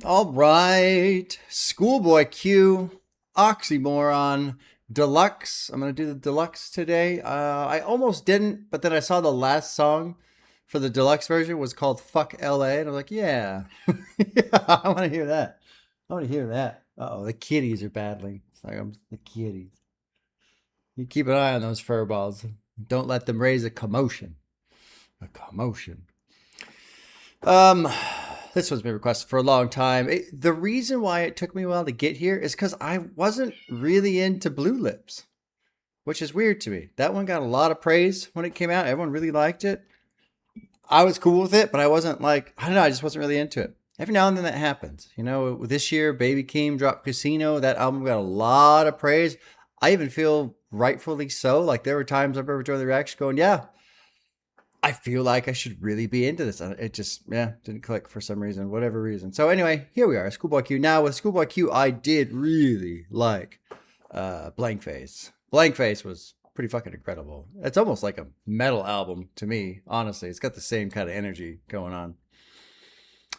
All right. Schoolboy Q, Oxymoron, Deluxe. I'm going to do the Deluxe today. I almost didn't, but then I saw the last song for the Deluxe version was called Fuck LA. And I'm like, yeah. Yeah, I want to hear that. I want to hear that. Uh-oh, the kitties are battling. It's like the kitties. You keep an eye on those fur balls. Don't let them raise a commotion. A commotion. Um, this one's been requested for a long time. The reason why it took me a while to get here is because I wasn't really into Blue Lips, which is weird to me. That one got a lot of praise when it came out. Everyone really liked it. I was cool with it, but I wasn't like, I don't know, I just wasn't really into it. Every now and then that happens. You know, this year, Baby Keem dropped Casino. That album got a lot of praise. I even feel rightfully so. Like there were times I remember during the reaction going, yeah, I feel like I should really be into this. It just, yeah, didn't click for some reason, whatever reason. So anyway, here we are, Schoolboy Q. Now with Schoolboy Q, I did really like Blank Face. Blank Face was pretty fucking incredible. It's almost like a metal album to me, honestly. It's got the same kind of energy going on.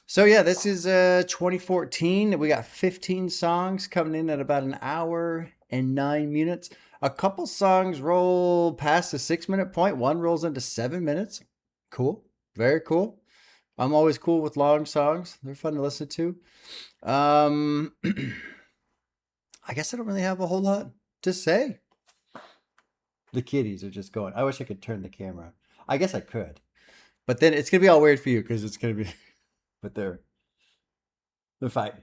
So yeah, this is 2014. We got 15 songs coming in at about an hour and 9 minutes. A couple songs roll past the 6 minute point. One rolls into 7 minutes. Cool. Very cool. I'm always cool with long songs. They're fun to listen to. I guess I don't really have a whole lot to say. The kitties are just going. I wish I could turn the camera on. I guess I could. But then it's going to be all weird for you because it's going to be... But they're fighting.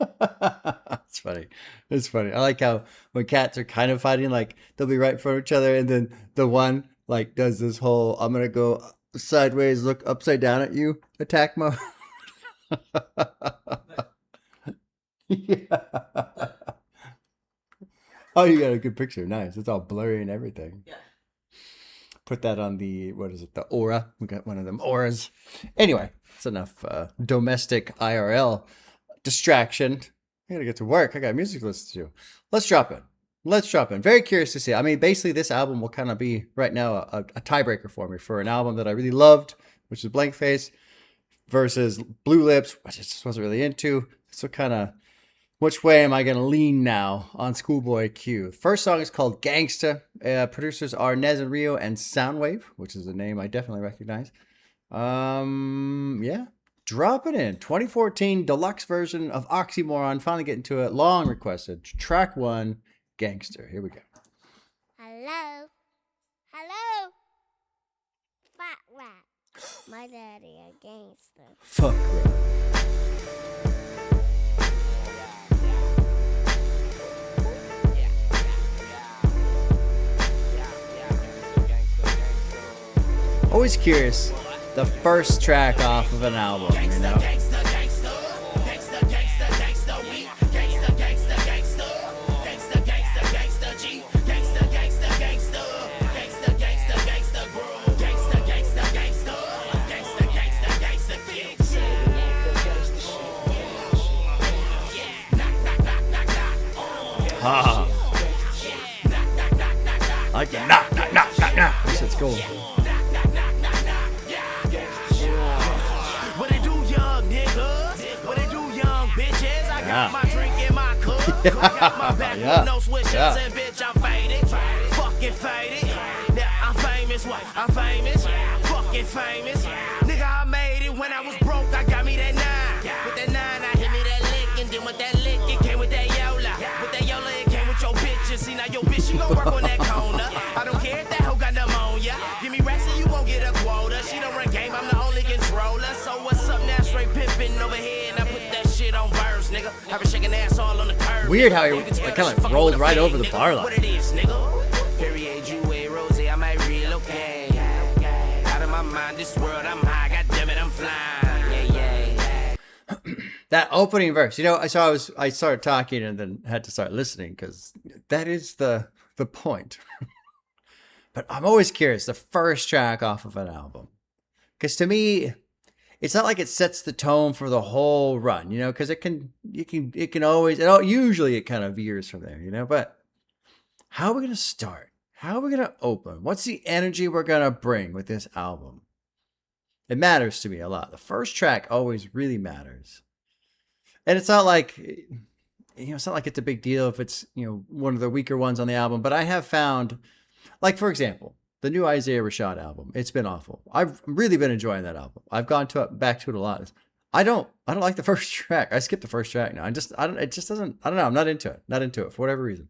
It's funny. It's funny. I like how when cats are kind of fighting, like they'll be right in front of each other, and then the one like does this whole "I'm gonna go sideways, look upside down at you" attack mode. Yeah. Oh, you got a good picture. Nice. It's all blurry and everything. Yeah. Put that on the, what is it? The Aura. We got one of them auras. Anyway, it's enough domestic IRL distraction. I gotta get to work. I got music to listen to. Let's drop in. Let's drop in. Very curious to see. I mean, basically, this album will kind of be right now a tiebreaker for me for an album that I really loved, which is Blank Face, versus Blue Lips, which I just wasn't really into. So kind of, which way am I going to lean now on Schoolboy Q? First song is called Gangsta. Producers are Nez and Rio and Soundwave, which is a name I definitely recognize. Yeah. Drop it in. 2014 deluxe version of Oxymoron. Finally getting to it. Long requested. Track 1, Gangster. Here we go. Hello. Hello. Fat rap. My daddy a gangster. Fuck rap. Always curious, the first track off of an album, you know? Ha! I like the knock, knock, knock, knock, knock. This shit's cool. Got my drink in my cup. Got my back with no switches and bitch, I'm faded. Fucking faded. Now I'm famous, what? I'm famous. Fucking famous. Nigga, I made it when I was broke. I got me that 9. With that 9, I hit me that lick. And then with that lick, it came with that Yola. With that Yola, it came with your bitch. And see, now your bitch, she gon' work on that corner. I don't care if that hoe got pneumonia. Give me racks and you won't get a quota. She don't run game, I'm the only controller. So what's up now? Straight pimpin' over here. And I put that shit on verse, nigga. I've been shaking ass all on the curb. Weird how he kind of rolled right over the bar line. What it is, nigga? Perrier, Jouet, Rose, I might relocate. Out of my mind, this world, I'm high. God damn it, I'm flying. Yeah. That opening verse, you know, I started talking and then had to start listening because that is the point. But I'm always curious, the first track off of an album, because to me, it's not like it sets the tone for the whole run, you know, because it can always, usually it kind of veers from there, you know, but how are we going to start? How are we going to open? What's the energy we're going to bring with this album? It matters to me a lot. The first track always really matters. And it's not like, it's not like it's a big deal if it's, one of the weaker ones on the album. But I have found, like, for example, the new Isaiah Rashad album. It's been awful. I've really been enjoying that album. I've gone back to it a lot. I don't like the first track. I skipped the first track now. It just doesn't, I don't know. I'm not into it for whatever reason.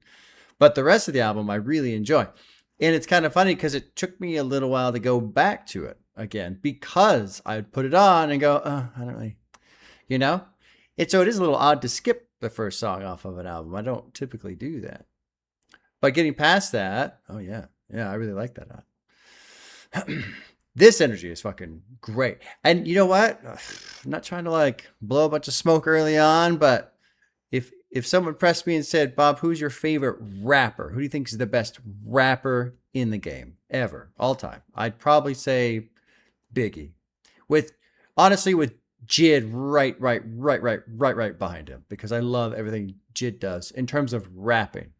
But the rest of the album, I really enjoy. And it's kind of funny because it took me a little while to go back to it again because I would put it on and go, I don't really, And so it is a little odd to skip the first song off of an album. I don't typically do that. But getting past that, oh yeah, I really like that. This energy is fucking great. And you know what? I'm not trying to like blow a bunch of smoke early on, but if someone pressed me and said, Bob, who's your favorite rapper? Who do you think is the best rapper in the game ever, all time? I'd probably say Biggie. Honestly, with Jid right behind him, because I love everything Jid does in terms of rapping.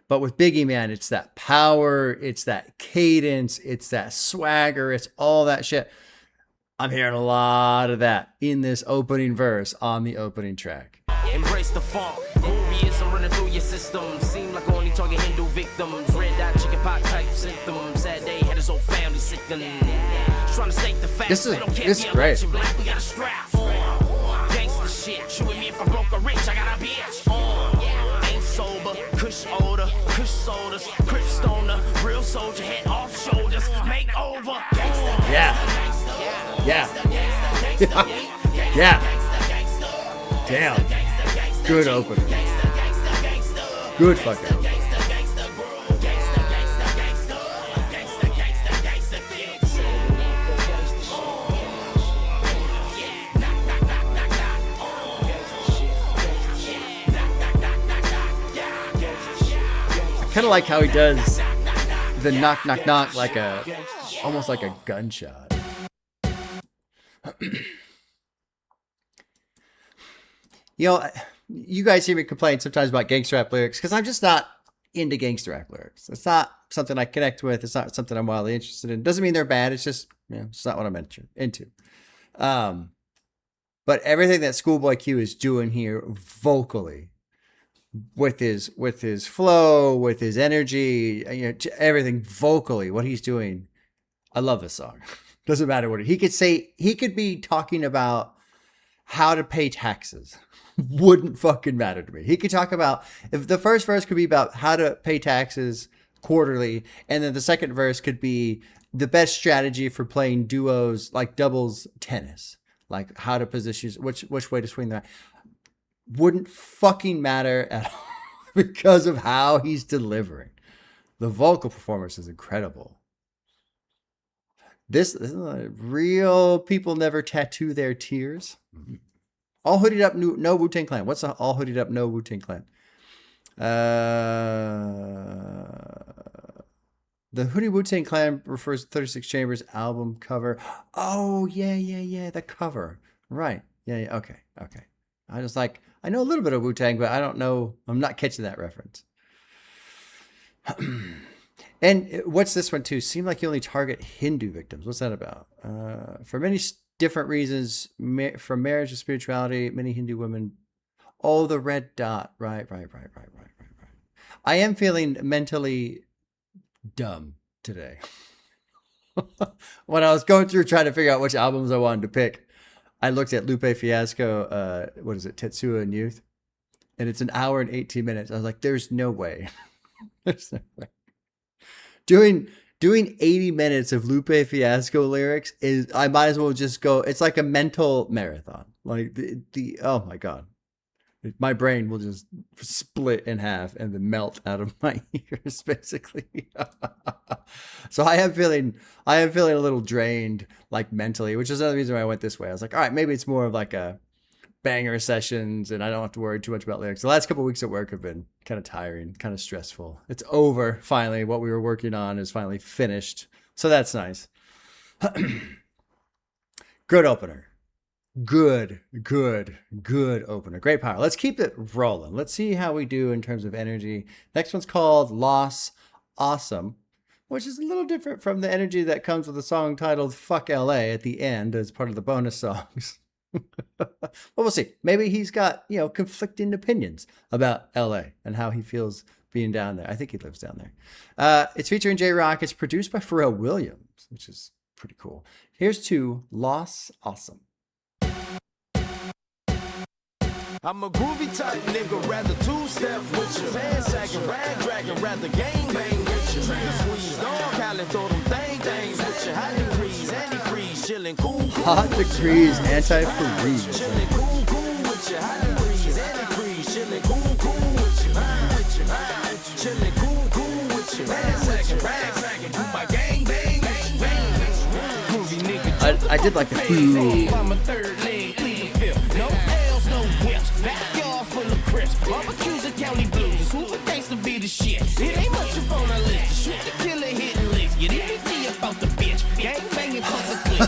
But with Biggie, man, it's that power, it's that cadence, it's that swagger, it's all that shit. I'm hearing a lot of that in this opening verse on the opening track. Embrace the funk. Groovyism running through your system. Seem like only talking Hindu victims. Red dot chicken pot type symptoms. Sad day had his whole family sickened. Trying to stake the facts. This is great. Black, we got a strap. Gangsta shit. Shooting me if I broke or rich. I got a bitch. Ain't sober. Kush odor. Kush sodas. Crip stoner. Real soldier. Head off shoulders. Make over. Yeah. Damn. Good opener. Good fucking opener. I kind of like how he does the knock, knock, knock like almost like a gunshot. You guys hear me complain sometimes about gangster rap lyrics because I'm just not into gangster rap lyrics. It's not something I connect with. It's not something I'm wildly interested in. Doesn't mean they're bad. It's just, it's not what I'm into. But everything that ScHoolboy Q is doing here vocally, with his flow, with his energy, everything vocally, what he's doing, I love this song. Doesn't matter what he could say. He could be talking about how to pay taxes. Wouldn't fucking matter to me. He could talk about, if the first verse could be about how to pay taxes quarterly, and then the second verse could be the best strategy for playing duos, like doubles tennis, like how to position, which way to swing that. Wouldn't fucking matter at all because of how he's delivering. The vocal performance is incredible. This is real people never tattoo their tears. All hoodied up, no Wu-Tang Clan. What's all hoodied up, no Wu-Tang Clan? The hoodie Wu-Tang Clan refers to 36 Chambers album cover. Oh, yeah. The cover. Right. Yeah. Okay. I know a little bit of Wu-Tang, but I don't know. I'm not catching that reference. And what's this one too? Seemed like you only target Hindu victims. What's that about? For many different reasons, from marriage to spirituality, many Hindu women. Oh, the red dot. Right. I am feeling mentally dumb today. When I was going through trying to figure out which albums I wanted to pick, I looked at Lupe Fiasco, what is it, Tetsuya and Youth? And it's an hour and 18 minutes. I was like, there's no way. There's no way. Doing 80 minutes of Lupe Fiasco lyrics I might as well just go, it's like a mental marathon. Like oh my God. My brain will just split in half and then melt out of my ears, basically. So I am feeling a little drained, like mentally, which is another reason why I went this way. I was like, all right, maybe it's more of like a banger sessions and I don't have to worry too much about lyrics. The last couple of weeks at work have been kind of tiring, kind of stressful. It's over. Finally, what we were working on is finally finished. So that's nice. Good opener. Good opener. Great power. Let's keep it rolling. Let's see how we do in terms of energy. Next one's called Loss. Awesome. which is a little different from the energy that comes with a song titled Fuck LA at the end as part of the bonus songs. But we'll see. Maybe he's got, conflicting opinions about LA and how he feels being down there. I think he lives down there. It's featuring J-Rock. It's produced by Pharrell Williams, which is pretty cool. Here's to Lost Awesome. I'm a groovy type nigga, rather two-step with you. Man sagging, rag dragging, rather gang bang with you. Squeeze dog, Cali, throw them things with you. Hot degrees, antifreeze, chillin' cool. Hot degrees, anti-freeze. Chillin' cool with you. Hot degrees, antifreeze, chillin' cool with you. Chillin' cool with you. Man sagging, rag dragging, do my gang bang, groovy nigga. I did like the cool. I'm a third leg, leave feel. No L's, no whips. Backyard full of crips. Barbecues and county blues. Hoover Gangsta be the shit. It ain't much up on our list. Shoot the killer hitting licks. Get EBT about the bitch. Gang banging for the clip.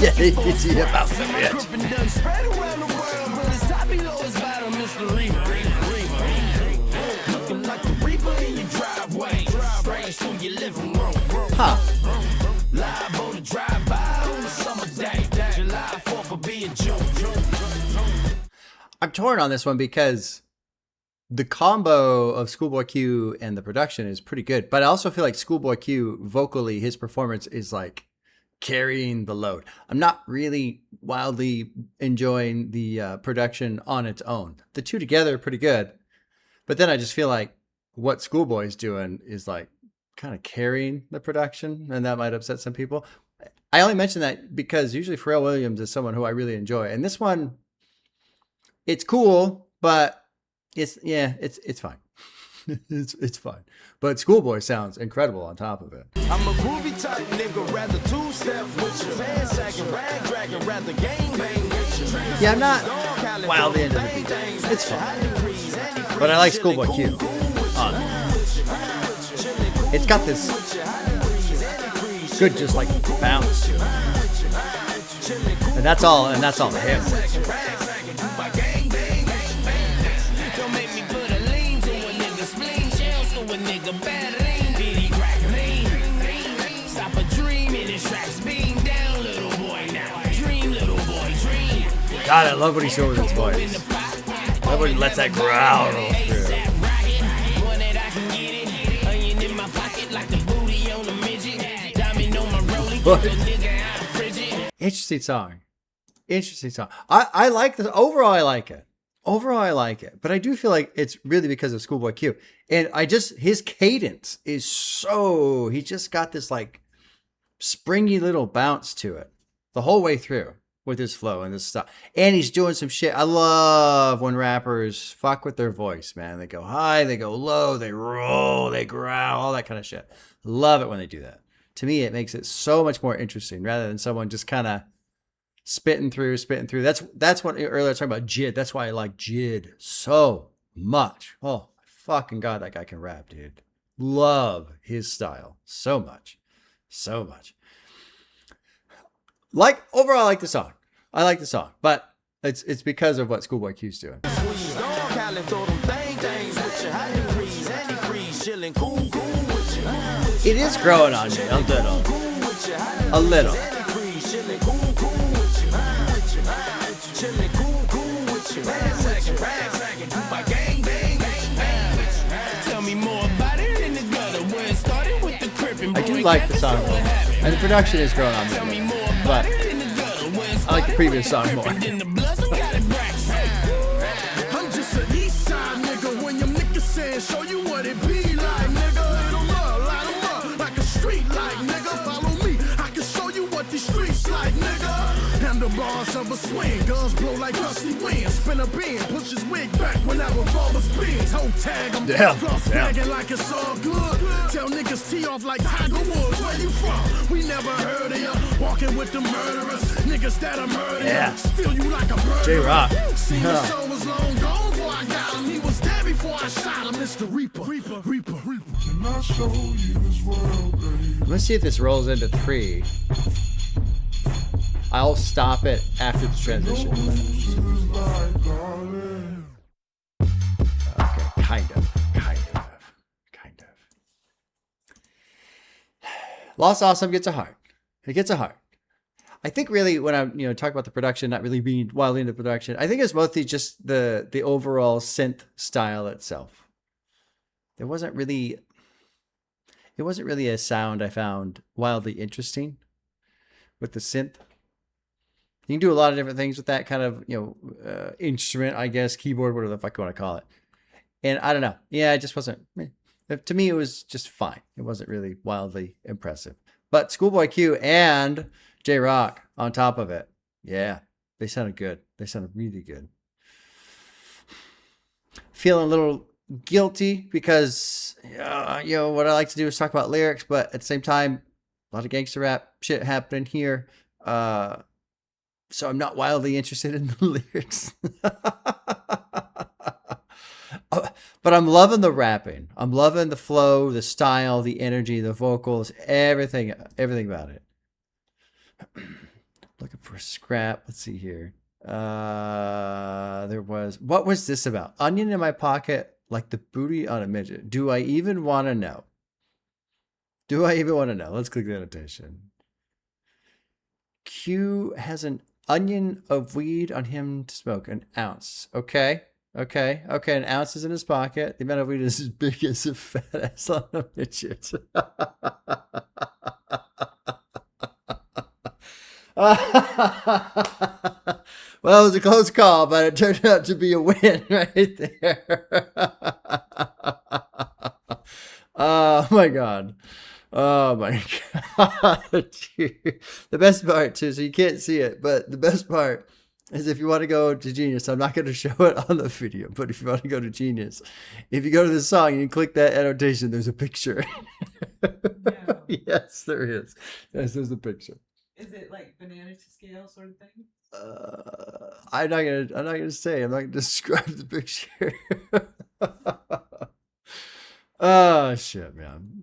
Yeah, EBT about the bitch. Done spread around the world, but it's top below his bottom, Mr. Reaper. Looking like the Reaper in your driveway. Strange through your living room. Huh. Liable to drive by on a summer day. July 4th will be a June. I'm torn on this one because the combo of ScHoolboy Q and the production is pretty good. But I also feel like ScHoolboy Q, vocally, his performance is like carrying the load. I'm not really wildly enjoying the production on its own. The two together are pretty good. But then I just feel like what ScHoolboy is doing is like kind of carrying the production. And that might upset some people. I only mention that because usually Pharrell Williams is someone who I really enjoy. And this one, it's cool, but it's fine. it's fine. But ScHoolboy sounds incredible on top of it. I'm a groovy type nigga, rather two-step with you. Man sagging, rag dragging, rather gang bang with you. Yeah, I'm not wildly into the beat. It's fine. But I like ScHoolboy Q on it. It's got this good just like bounce to it. And that's all him. Don't make me put a lean to a nigga, spleen shells to a nigga, bad lean, bitty crack lean. Stop a dream in his tracks, being down, little boy now. Dream, little boy, dream. God, I love when he shows his voice. I love when he lets that growl roll through. One that I can get it. Onion in my pocket like the booty on a midget. Diamond on my rollie, What? get the nigga out of frigid. Interesting song. I like this. Overall, I like it. But I do feel like it's really because of ScHoolboy Q. And his cadence is he just got this like springy little bounce to it the whole way through with his flow and this stuff. And he's doing some shit. I love when rappers fuck with their voice, man. They go high, they go low, they roll, they growl, all that kind of shit. Love it when they do that. To me, it makes it so much more interesting rather than someone just kind of spitting through. That's what earlier I was talking about Jid. That's why I like Jid so much. Oh, fucking God, that guy can rap, dude. Love his style so much. Overall, I like the song. But it's because of what ScHoolboy Q's doing. Squeeze dog, Cali, throw them things with you. Hot degrees, antifreeze, chillin' cool with you. It is growing on me a little. Tell me more about it in the gutter where it started with the crippin'. I do like the song more. And the production is growing on me a little. But I like the previous song more. I'm just an east side nigga when your niggas saying show you what it be like, nigga. Hit 'em up, light 'em up like a street light, nigga. Follow me, I can show you what these streets like, nigga. Handlebars of a swing, guns blow like gusty winds. Spin a beam, push his wig back when that revolver spins. Whole tag, I'm flagging like it's all good. Tell niggas tee off like Tiger Woods. Where you from? We never heard of ya. Walking with the murderers, niggas that are murdered. Yeah. Steal you like a bird. J-Rock. See, the show was long gone before I got him. He was dead before I shot him. Mr. Reaper. Can I show you this world, baby? Let's see if this rolls into 3. I'll stop it after the transition. Okay, kind of. Lost Awesome gets a heart. It gets a heart. I think really when I'm, talking about the production, not really being wildly into production, I think it's mostly just the overall synth style itself. It wasn't really a sound I found wildly interesting with the synth. You can do a lot of different things with that kind of, instrument, I guess, keyboard, whatever the fuck you want to call it. And I don't know. Yeah, it just wasn't, to me, it was just fine. It wasn't really wildly impressive. But ScHoolboy Q and J-Rock on top of it. Yeah, they sounded good. They sounded really good. Feeling a little guilty because, what I like to do is talk about lyrics, but at the same time, a lot of gangster rap shit happening here. So I'm not wildly interested in the lyrics. But I'm loving the rapping. I'm loving the flow, the style, the energy, the vocals, everything about it. Looking for a scrap. Let's see here. What was this about? Onion in my pocket, like the booty on a midget. Do I even want to know? Let's click the annotation. Q has an onion of weed on him to smoke, an ounce. Okay. An ounce is in his pocket. The amount of weed is as big as a fat ass on a midget. Well, it was a close call, but it turned out to be a win right there. Oh my god. Dude. The best part too, so you can't see it, but the best part is if you want to go to Genius, I'm not going to show it on the video, but if you want to go to Genius, if you go to the song and you click that annotation, there's a picture. No. Yes, there is. Yes, there's a picture. Is it like banana to scale sort of thing? I'm not gonna say. I'm not gonna describe the picture. Oh shit, man.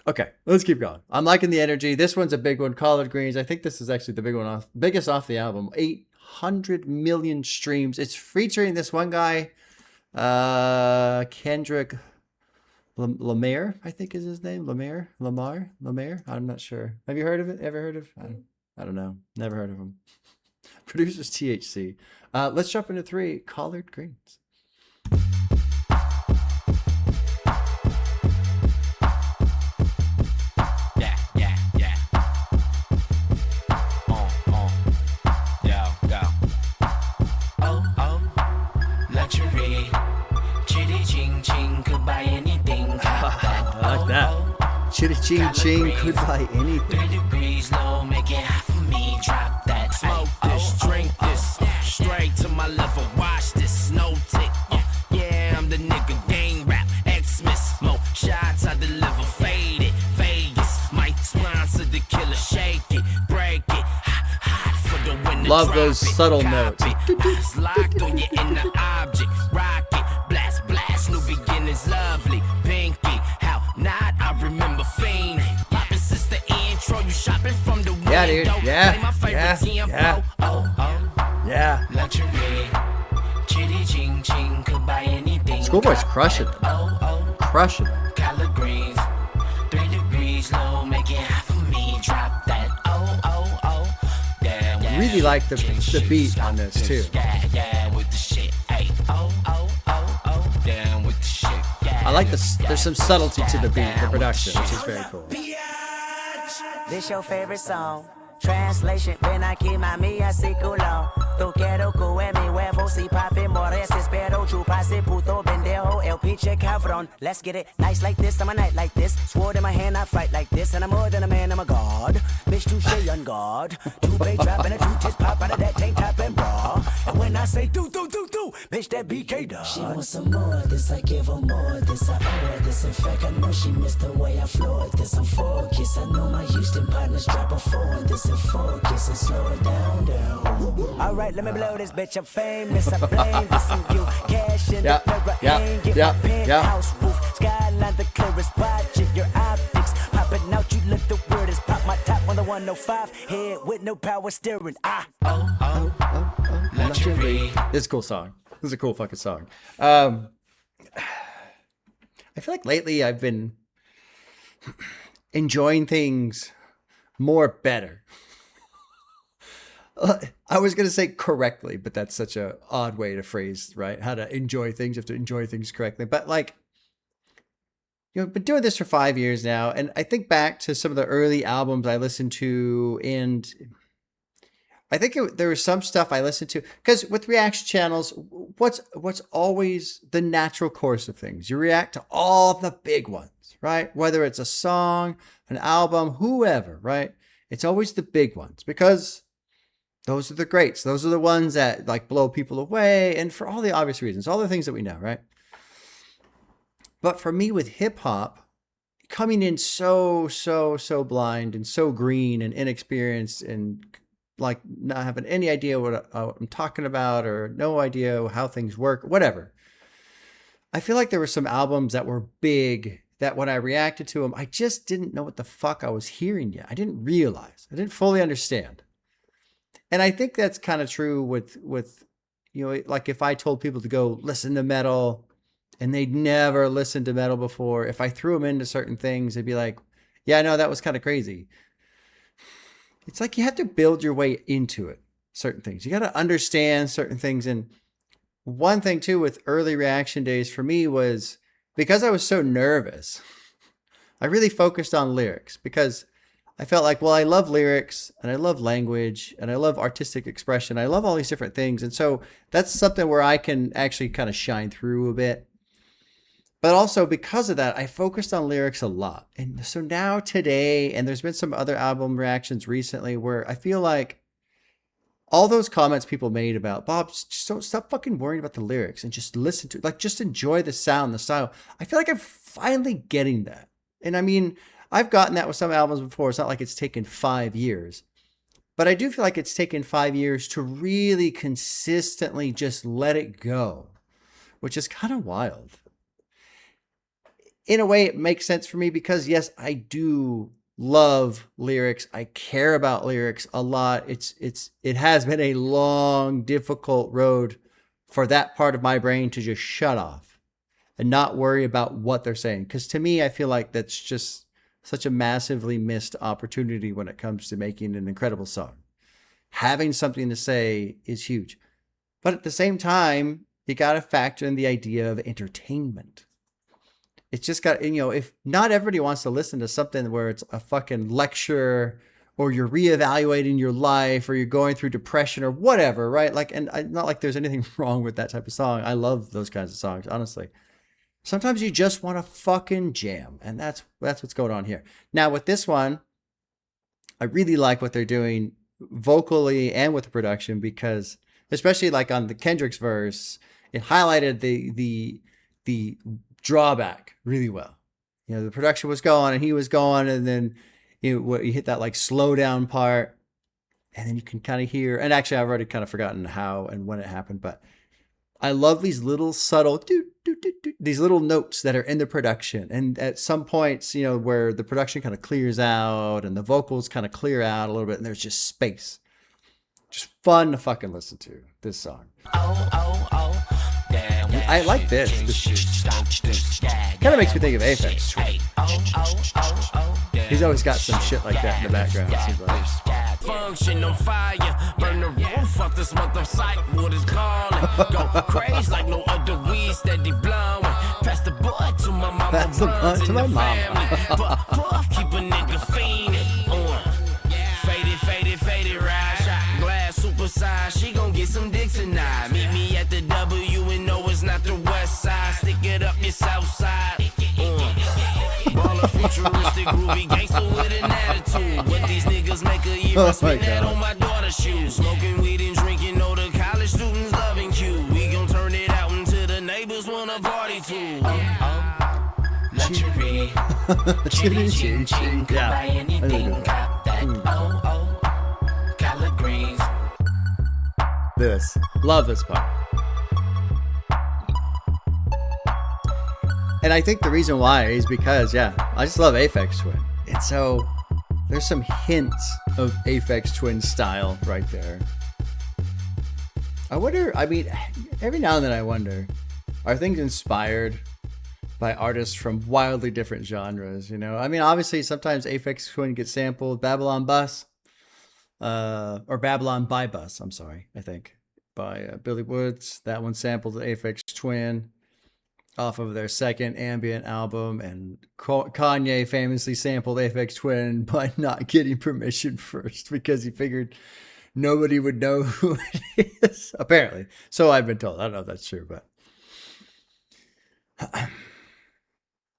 Okay, let's keep going. I'm liking the energy. This one's a big one. Collard Greens. I think this is actually the biggest off the album. 800 million streams. It's featuring this one guy, Kendrick Lamar, I think is his name. Lamar. I'm not sure. Have you heard of it? Ever heard of? I don't know. Never heard of him. Producers THC. Let's jump into 3. Collard Greens. Chitty ching ching could buy anything. 3 degrees low, make it hot for me. Drop that. Smoke this, drink this, straight to my level. Watch this, no tick. Yeah, I'm the nigga. Gang rap, Xmas, smoke shots. I deliver, faded, Vegas. Might sponsor the killer, shake it, break it. Hot for the winner. Love those subtle notes. It's locked on your inner object. Rock it, blast, blast. New beginnings, lovely, pinky. How not? I remember fiend. Poppin' since the intro. You shopping from the window. Yeah, dude. Yeah. Play my favorite tempo. Yeah. Luxury. Chitty ching ching. Could buy anything. ScHoolboy's crushing it. Crushing it. Collard greens. 3 degrees low. Make it hot for me. Drop that. Yeah. Really like the beat on this too. Yeah, with the shit. Ay. Down with the shit. I like there's some subtlety to the beat, the production, which is very cool. This your favorite song. Translation, ven aquí mami así culo. Tú quiero que mi huevo si papi mores espero chupase puto pendejo el pinche cabrón. Let's get it nice like this, I'm a night like this. Sword in my hand, I fight like this, and I'm more than a man, I'm a god. Bitch, touche on guard. 2 bay drop and a 2 tits pop out of that tank top and bra. And when I say do, bitch, that BK dog. She wants some more, this I give her more, this I owe her. This in fact I know she missed the way I floored. This I'm focused, I know my Houston partners drop a 4. This in focus and slow it down. Alright, let me blow this bitch, I'm famous, I blame this on you. Cash in the mirror, hang it, my penthouse roof. Skyline the clearest, watch it, your optics. Popping out, you look the weirdest. Pop my top on the 105, head with no power steering. Luxury. This is a cool song. This is a cool fucking song. I feel like lately I've been enjoying things more better. I was going to say correctly, but that's such a odd way to phrase, right? How to enjoy things. You have to enjoy things correctly. But like, I've been doing this for 5 years now. And I think back to some of the early albums I listened to. And I think there was some stuff I listened to because with reaction channels, what's always the natural course of things? You react to all the big ones, right? Whether it's a song, an album, whoever, right? It's always the big ones because those are the greats. Those are the ones that like blow people away. And for all the obvious reasons, all the things that we know, right? But for me with hip hop, coming in so blind and so green and inexperienced and like not having any idea what I'm talking about or no idea how things work, whatever. I feel like there were some albums that were big that when I reacted to them, I just didn't know what the fuck I was hearing yet. I didn't realize. I didn't fully understand. And I think that's kind of true with, like if I told people to go listen to metal and they'd never listened to metal before, if I threw them into certain things, they'd be like, yeah, no, that was kind of crazy. It's like you have to build your way into it, certain things. You got to understand certain things. And one thing too with early reaction days for me was because I was so nervous, I really focused on lyrics because I felt like, well, I love lyrics and I love language and I love artistic expression. I love all these different things. And so that's something where I can actually kind of shine through a bit. But also because of that, I focused on lyrics a lot. And so now today, and there's been some other album reactions recently where I feel like all those comments people made about, Bob, just don't stop fucking worrying about the lyrics and just listen to it. Like just enjoy the sound, the style. I feel like I'm finally getting that. And I mean, I've gotten that with some albums before. It's not like it's taken 5 years. But I do feel like it's taken 5 years to really consistently just let it go, which is kind of wild. In a way, it makes sense for me because, yes, I do love lyrics. I care about lyrics a lot. It has been a long, difficult road for that part of my brain to just shut off and not worry about what they're saying. Because to me, I feel like that's just such a massively missed opportunity when it comes to making an incredible song. Having something to say is huge. But at the same time, you got to factor in the idea of entertainment. It's just got, if not everybody wants to listen to something where it's a fucking lecture or you're reevaluating your life or you're going through depression or whatever, right? Like, and not like there's anything wrong with that type of song. I love those kinds of songs, honestly. Sometimes you just want to fucking jam, and that's what's going on here. Now with this one, I really like what they're doing vocally and with the production because, especially like on the Kendrick's verse, it highlighted the drawback really well. The production was going and he was going, and then you hit that like slow down part, and then you can kind of hear. And actually, I've already kind of forgotten how and when it happened, but I love these little subtle these little notes that are in the production. And at some points, where the production kind of clears out and the vocals kind of clear out a little bit, and there's just space. Just fun to fucking listen to this song. I like this. Kind of makes me think of Aphex Twin. He's always got some shit like that in the background, it seems like. Function on fire, burn the roof off this month of sight. What is calling? Go crazy like no other weed, steady blowing. Pass the boy to my mama. Pass the bud to my mama. Puff, keep a nigga fiending. Faded, ride shot. Glass super size, she gon' get some dicks tonight. Meet me at the W and no, it's not the west side. Stick it up your south side. Baller, futuristic, groovy gangsta with an attitude. What these niggas make a year, I spend that on my daughter's shoes. Smoking weed and drinking, all the college students loving Q. We gon' turn it out until the neighbors wanna party too. Luxury. Chin, could buy anything, cop that. Collard greens. Love this part. And I think the reason why is because, I just love Aphex Twin. And so there's some hints of Aphex Twin style right there. I wonder, every now and then I wonder, are things inspired by artists from wildly different genres. You know, I mean, obviously sometimes Aphex Twin gets sampled. Babylon Bus, or Babylon by Bus. I'm sorry, I think by Billy Woods. That one sampled the Aphex Twin off of their second ambient album, and Kanye famously sampled Aphex Twin by not getting permission first because he figured nobody would know who it is. Apparently, so I've been told. I don't know if that's true, but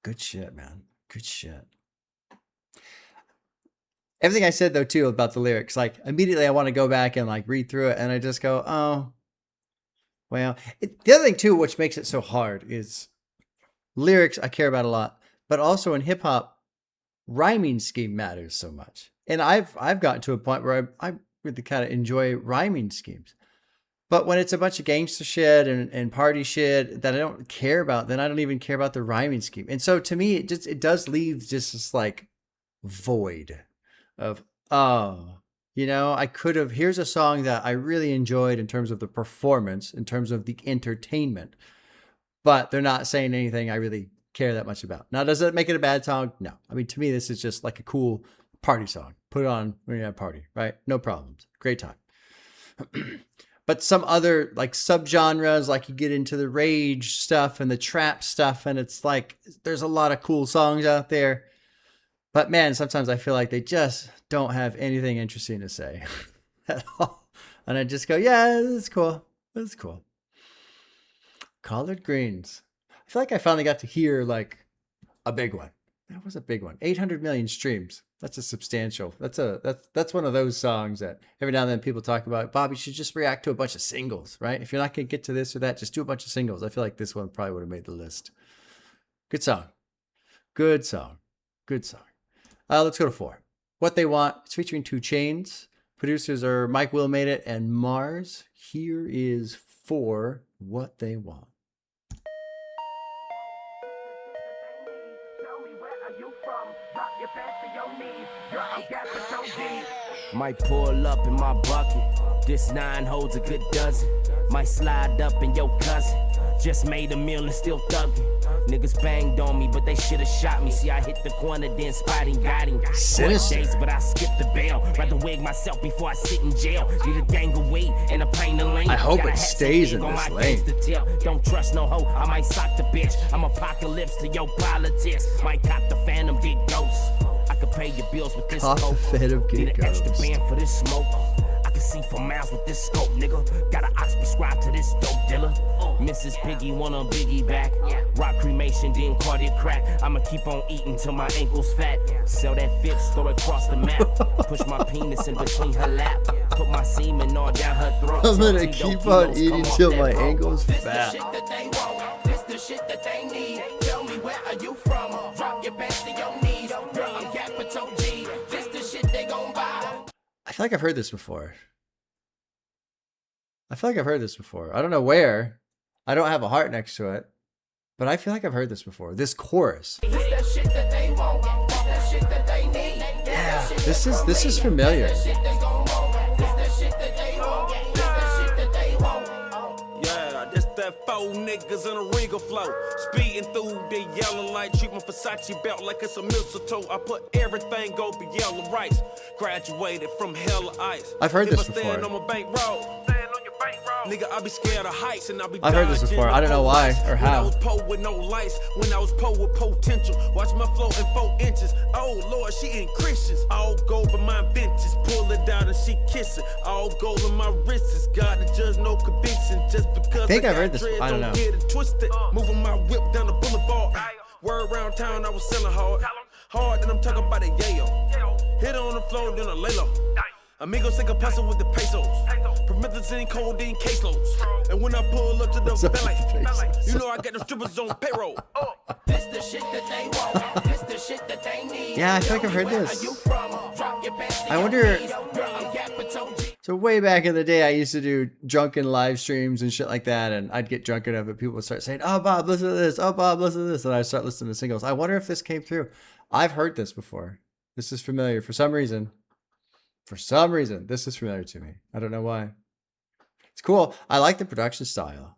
good shit, man. Good shit. Everything I said though too about the lyrics, like immediately I want to go back and like read through it, and I just go, oh, well. The other thing too, which makes it so hard, is lyrics I care about a lot, but also in hip hop, rhyming scheme matters so much. And I've gotten to a point where I really kind of enjoy rhyming schemes. But when it's a bunch of gangster shit and party shit that I don't care about, then I don't even care about the rhyming scheme. And so to me, it does leave just this like void of, oh, you know, I could have, here's a song that I really enjoyed in terms of the performance, in terms of the entertainment, but they're not saying anything I really care that much about. Now, does that make it a bad song? No. I mean, to me, this is just like a cool party song. Put it on when you're at a party, right? No problems. Great time. But some other like subgenres, like you get into the rage stuff and the trap stuff, and it's like there's a lot of cool songs out there. But man, sometimes I feel like they just don't have anything interesting to say at all. And I just go, yeah, that's cool. That's cool. Collard Greens. I feel like I finally got to hear like a big one. That was a big one. 800 million streams. That's a substantial. That's one of those songs that every now and then people talk about. Bob, you should just react to a bunch of singles, right? If you're not going to get to this or that, just do a bunch of singles. I feel like this one probably would have made the list. Good song. Good song. Good song. Let's go to 4. What They Want. It's featuring 2 Chainz. Producers are Mike Will Made It and Mars. Here is 4. What They Want. Might pull up in my bucket. This 9 holds a good dozen. Might slide up in your cousin. Just made a meal and still thuggin'. Niggas banged on me, but they should've shot me. See, I hit the corner, then spotting, got him. Sinister. Days, but I skipped the bail. Rather wig myself before I sit in jail. Need a gang of weight and a pint of lane. I hope Gotta it have stays some in on this my lane. gangsta tip. Don't trust no hoe, I might sock the bitch. I'm apocalypse to your politics. Might cop the Phantom, get ghost. I could pay your bills with this Cop the coke. Phantom, get Need an extra ghost. band for this smoke. I can see for miles with this scope, nigga. Got an ox prescribed to this dope dealer. Mrs. Piggy want a biggie back. Rock cremation, then cardiac crack. I'ma keep on eating till my ankles fat. Sell that fix, throw it across the map. Push my penis in between her lap. Put my semen all down her throat. I'm gonna Tell keep Tito on Kilos, eating come off till that my rope. ankles This the fat. shit that they want. This the shit that they need. Tell me where are you from? Drop your pants to your knees. Girl, I'm capital G. This the shit they gon' buy. I feel like I've heard this before. I don't know where. I don't have a heart next to it. But I feel like I've heard this before. This chorus. This that shit that they want. This that shit that they need. Yeah, this is familiar. Yeah, this that 4 niggas in a Regal flow. Speeding through the yellow light. Treat my Versace belt like it's a mistletoe. I put everything over yellow rice. Graduated from hella ice. I've heard this If I stand before. on my bankroll. Nigga, I be scared of heights and I be I've heard this dodging before. I don't know why or When I how. was poor with no lights, when I was poor with potential. Watch my flow in 4 inches. Oh Lord, she ain't Christians. All gold but my benches. Pull it down and she kiss it. All gold on my wrists. God the judge, no conviction. Just because I think I've got heard this. dreads, I don't know. get it twisted. Moving my whip down the boulevard. Word around town, I was selling hard. Hard, then I'm talking about a yayo. Hit on the floor, then I lay low. Amigos take a paso with the pesos. Promethazine, codeine, caseloads. And when I pull up to the valet, you know I got the strippers on payroll. This the shit that they want. This the shit that they need. Yeah, I feel like I've heard this. Drop your pants to I your wonder. knees. Girl, I'm capital G. So way back in the day, I used to do drunken live streams and shit like that, and I'd get drunk enough, and people would start saying, "Oh, Bob, listen to this. Oh, Bob, listen to this," and I start listening to singles. I wonder if this came through. I've heard this before. This is familiar for some reason. For some reason, this is familiar to me. I don't know why. It's cool. I like the production style.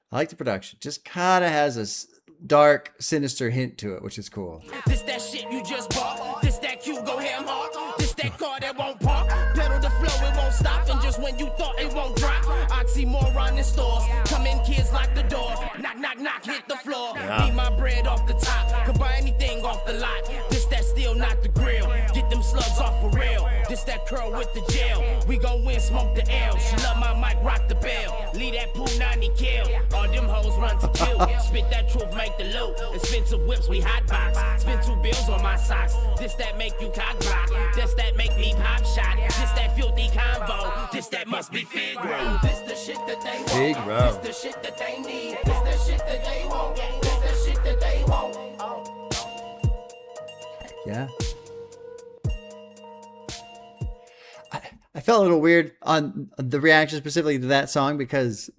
I like the production. Just kind of has dark, sinister hint to it, which is cool. This that shit you just bought. This that Q go ham hard. This that car that won't park. Pedal the flow, it won't stop. And just when you thought it won't drop, Oxymoron in stores. Come in, kids, lock the door. Knock, knock, knock, hit the floor. Eat my bread off the top. Could buy anything off the lot. This that still not the grill. Get them slugs off for real. This that curl with the jail. We gon' win, smoke the L. She love my mic, rock the bell. Leave that pool 90 kill. All them hoes run to kill. Spit that truth, make the loot. Expensive whips, we hot box. Spend 2 bills on my socks. This that make you cock block. This that make me pop shot. This that filthy convo. This that must be Figaro. This the shit that they want. Figaro. This the shit that they need. This the shit that they want. This the shit that they want. Yeah. I felt a little weird on the reaction specifically to that song because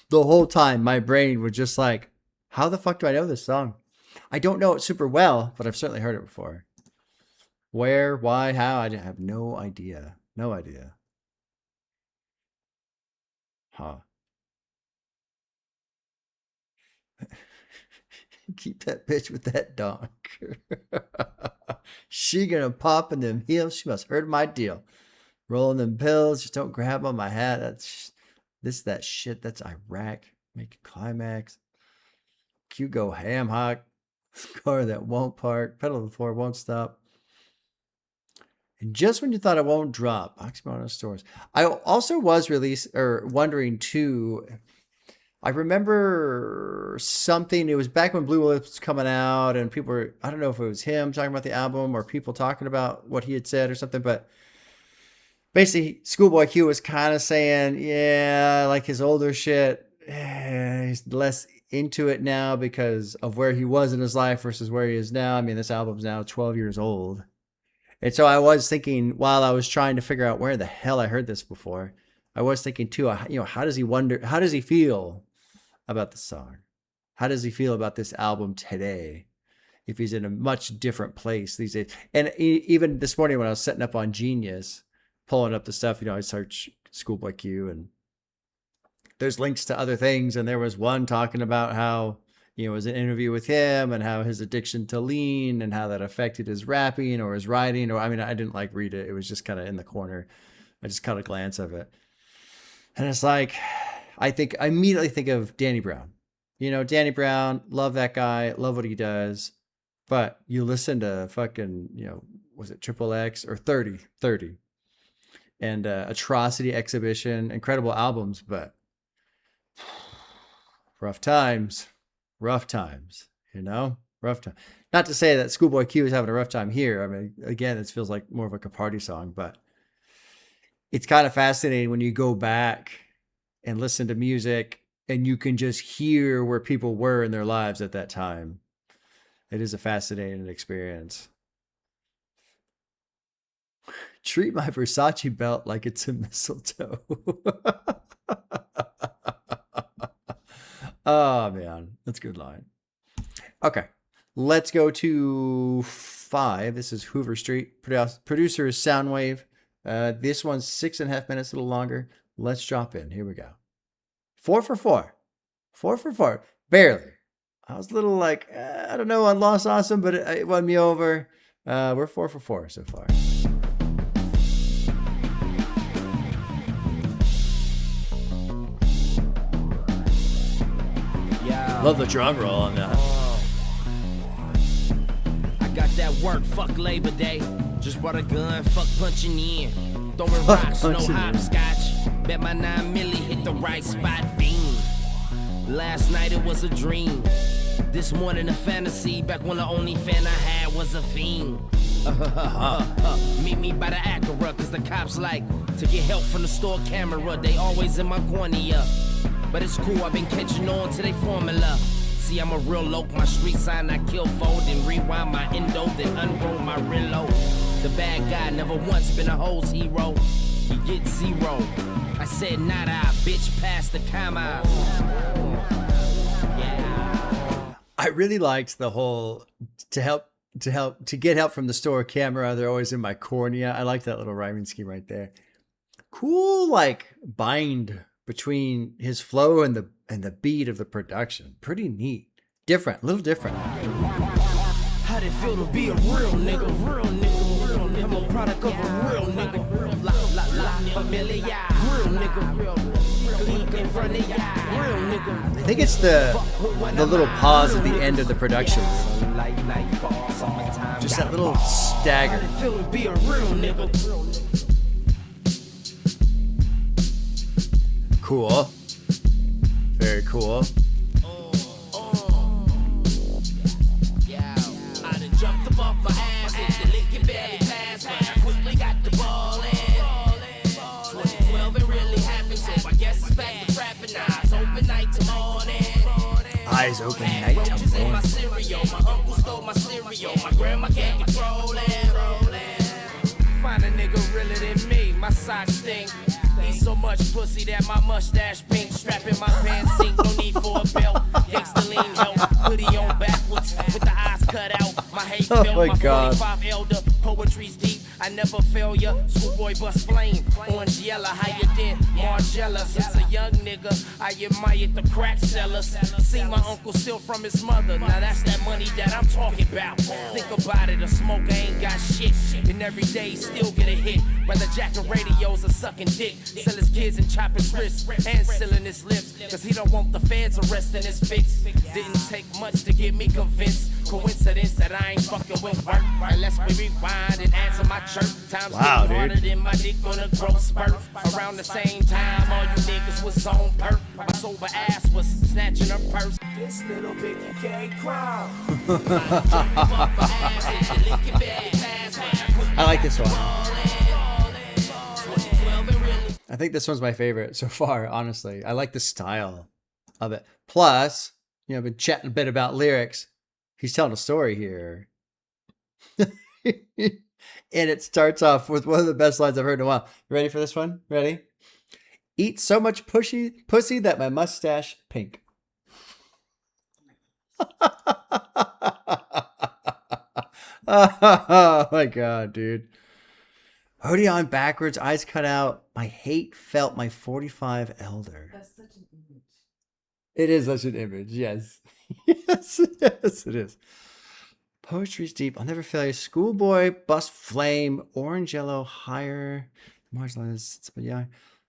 the whole time my brain was just like, how the fuck do I know this song? I don't know it super well, but I've certainly heard it before. Where, why, how? I have no idea. No idea. Huh. Keep that bitch with that donk. She gonna pop in them heels. She must heard my deal. Rolling them pills. Just don't grab on my hat. That's this, that shit. That's Iraq. Make a climax. Q go ham hock. Car that won't park. Pedal to the floor won't stop. And just when you thought it won't drop, Oxymoron stores. I also was wondering too. I remember something. It was back when Blue Lips was coming out, and people were, I don't know if it was him talking about the album or people talking about what he had said or something, but basically, ScHoolboy Q was kind of saying, yeah, like his older shit, he's less into it now because of where he was in his life versus where he is now. I mean, this album's now 12 years old. And so I was thinking, while I was trying to figure out where the hell I heard this before, I was thinking too, how does he feel about the song? How does he feel about this album today? If he's in a much different place these days. And even this morning when I was setting up on Genius, pulling up the stuff, I search ScHoolboy Q and there's links to other things. And there was one talking about how, it was an interview with him and how his addiction to lean and how that affected his rapping or his writing. I didn't read it. It was just kind of in the corner. I just caught a glance of it. And it's like, I immediately think of Danny Brown. Danny Brown, love that guy, love what he does. But you listen to fucking, was it Triple X or 30 and Atrocity Exhibition, incredible albums, but rough times, rough time. Not to say that ScHoolboy Q is having a rough time here. I mean, again, it feels like more of a party song, but it's kind of fascinating when you go back and listen to music and you can just hear where people were in their lives at that time. It is a fascinating experience. Treat my Versace belt like it's a mistletoe. Oh, man. That's a good line. Okay. Let's go to 5. This is Hoover Street. Producer is Soundwave. This one's 6.5 minutes, a little longer. Let's drop in. Here we go. 4 for 4. 4 for 4. Barely. I was a little I don't know on Lost Awesome, but it won me over. We're 4 for 4 so far. Love the drum roll on that. I got that work, fuck Labor Day. Just brought a gun, fuck punching in. Throwing rocks, no hopscotch. Bet my 9 milli hit the right spot, beam. Last night it was a dream. This morning a fantasy. Back when the only fan I had was a fiend. Meet me by the Acura, cause the cops like to get help from the store camera. They always in my corner, yeah. But it's cool, I've been catching on to their formula. See, I'm a real loc, my street sign I kill fold and rewind my endo, then unroll my reload. The bad guy never once been a hoes hero. He gets 0. I said not I, bitch, pass the comma. Yeah. I really liked the whole to get help from the store camera. They're always in my cornea. I like that little rhyming scheme right there. Cool, bind between his flow and the beat of the production. Pretty neat. Different, a little different. How'd it feel to be a real nigga? Real nigga, real nigga. I'm a product of a real nigga. La familiar. Real nigga. Leap in front of ya. Real nigga. I think it's the little pause at the end of the production. Just that little stagger. How'd it feel to be a real nigga? Cool. Very cool. Yeah, I done jumped above my ass, hit the lick and barely passed, man. Quickly got the ball in. 2012 it really happened, so I guess it's back to trapping. Eyes open night to morning. Eyes open night to Roaches in my morning. cereal, my uncle stole my cereal, my grandma can't control it. Find a nigga realer than me, my socks stink. Eat so much pussy that my mustache pink. Strap in my pants sink, no need for a belt. Gangsta lean help, hoodie on backwards with the eyes cut out. My hate Oh felt my my God. 45 elder. Poetry's deep, I never fail ya. Schoolboy bust flame, orange yellow, higher than Margiela. Since a young nigga, I admired the crack sellers. See my uncle steal from his mother. Now that's that money that I'm talking about. Think about it, a smoker ain't got shit, and every day he still get a hit. Whether jacking radios or sucking dick, sell his kids and chop his wrists, and sealing his lips, cause he don't want the feds arresting his fix. Didn't take much to get me convinced. Coincidence that I ain't fucking with work. Unless we rewind and answer my chirp. Times Wow, getting harder dude. than my dick on a growth spurt. Around the same time, all you niggas was on perk. My sober ass was snatching her purse. This little piggy can't cry. I like this one. I think this one's my favorite so far, honestly. I like the style of it. Plus, I've been chatting a bit about lyrics. He's telling a story here. And it starts off with one of the best lines I've heard in a while. You ready for this one? Ready? Eat so much pussy that my mustache pink. Oh my God, dude. Hoodie on backwards, eyes cut out. My hate felt my 45 elder. That's such an image. It is such an image, yes. Yes, yes, it is. Poetry's deep. I'll never fail you. Schoolboy, bust flame, orange, yellow, higher, marginalized. But yeah,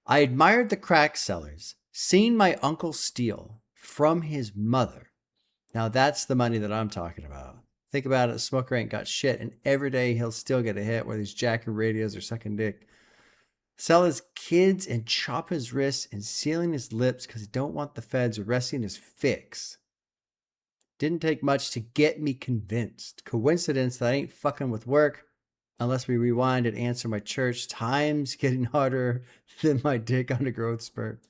I admired the crack sellers. Seen my uncle steal from his mother. Now that's the money that I'm talking about. Think about it. A smoker ain't got shit, and every day he'll still get a hit, whether he's jacking radios or sucking dick. Sell his kids and chop his wrists and sealing his lips because he don't want the feds arresting his fix. Didn't take much to get me convinced. Coincidence that I ain't fucking with work unless we rewind and answer my church. Time's getting harder than my dick on a growth spurt.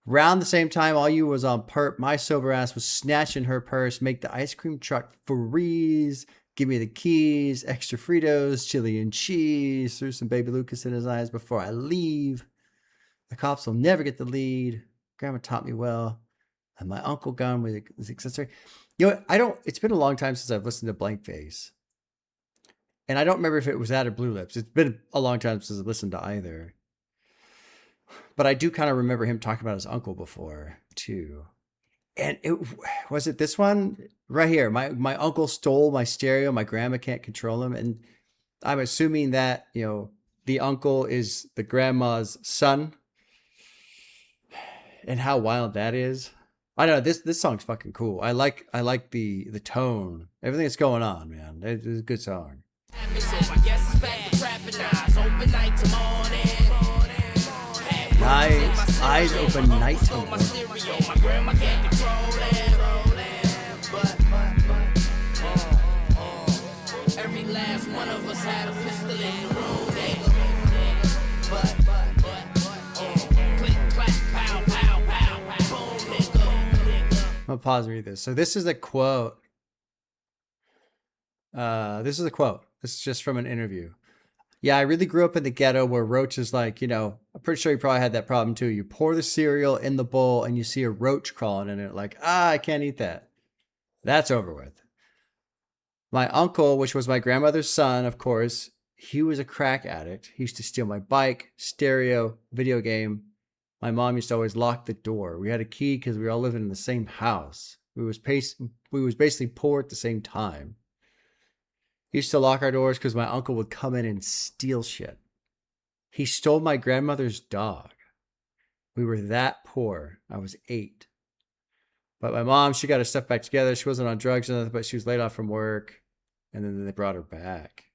Round the same time, all you was on perp. My sober ass was snatching her purse. Make the ice cream truck freeze. Give me the keys. Extra Fritos, chili and cheese. Threw some baby Lucas in his eyes before I leave. The cops will never get the lead. Grandma taught me well. And my uncle gone with his accessory. It's been a long time since I've listened to Blank Face. And I don't remember if it was that or Blue Lips. It's been a long time since I've listened to either. But I do kind of remember him talking about his uncle before, too. And was it this one? Right here. My uncle stole my stereo. My grandma can't control him. And I'm assuming that, the uncle is the grandma's son. And how wild that is. I don't know. This song's fucking cool. I like the tone. Everything that's going on, man. It's a good song. Nice. Eyes open night to morning. Every last one of us had a pistol in the room, click, clack, pow, pow, pow, boom, nigga. I'm gonna pause and read this. So this is a quote. This is just from an interview. Yeah, I really grew up in the ghetto where roach is like, I'm pretty sure you probably had that problem too. You pour the cereal in the bowl and you see a roach crawling in it, like, I can't eat that. That's over with. My uncle, which was my grandmother's son, of course, he was a crack addict. He used to steal my bike, stereo, video game. My mom used to always lock the door. We had a key because we were all living in the same house. We was basically poor at the same time. He used to lock our doors because my uncle would come in and steal shit. He stole my grandmother's dog. We were that poor. I was 8. But my mom, she got her stuff back together. She wasn't on drugs or nothing, but she was laid off from work. And then they brought her back.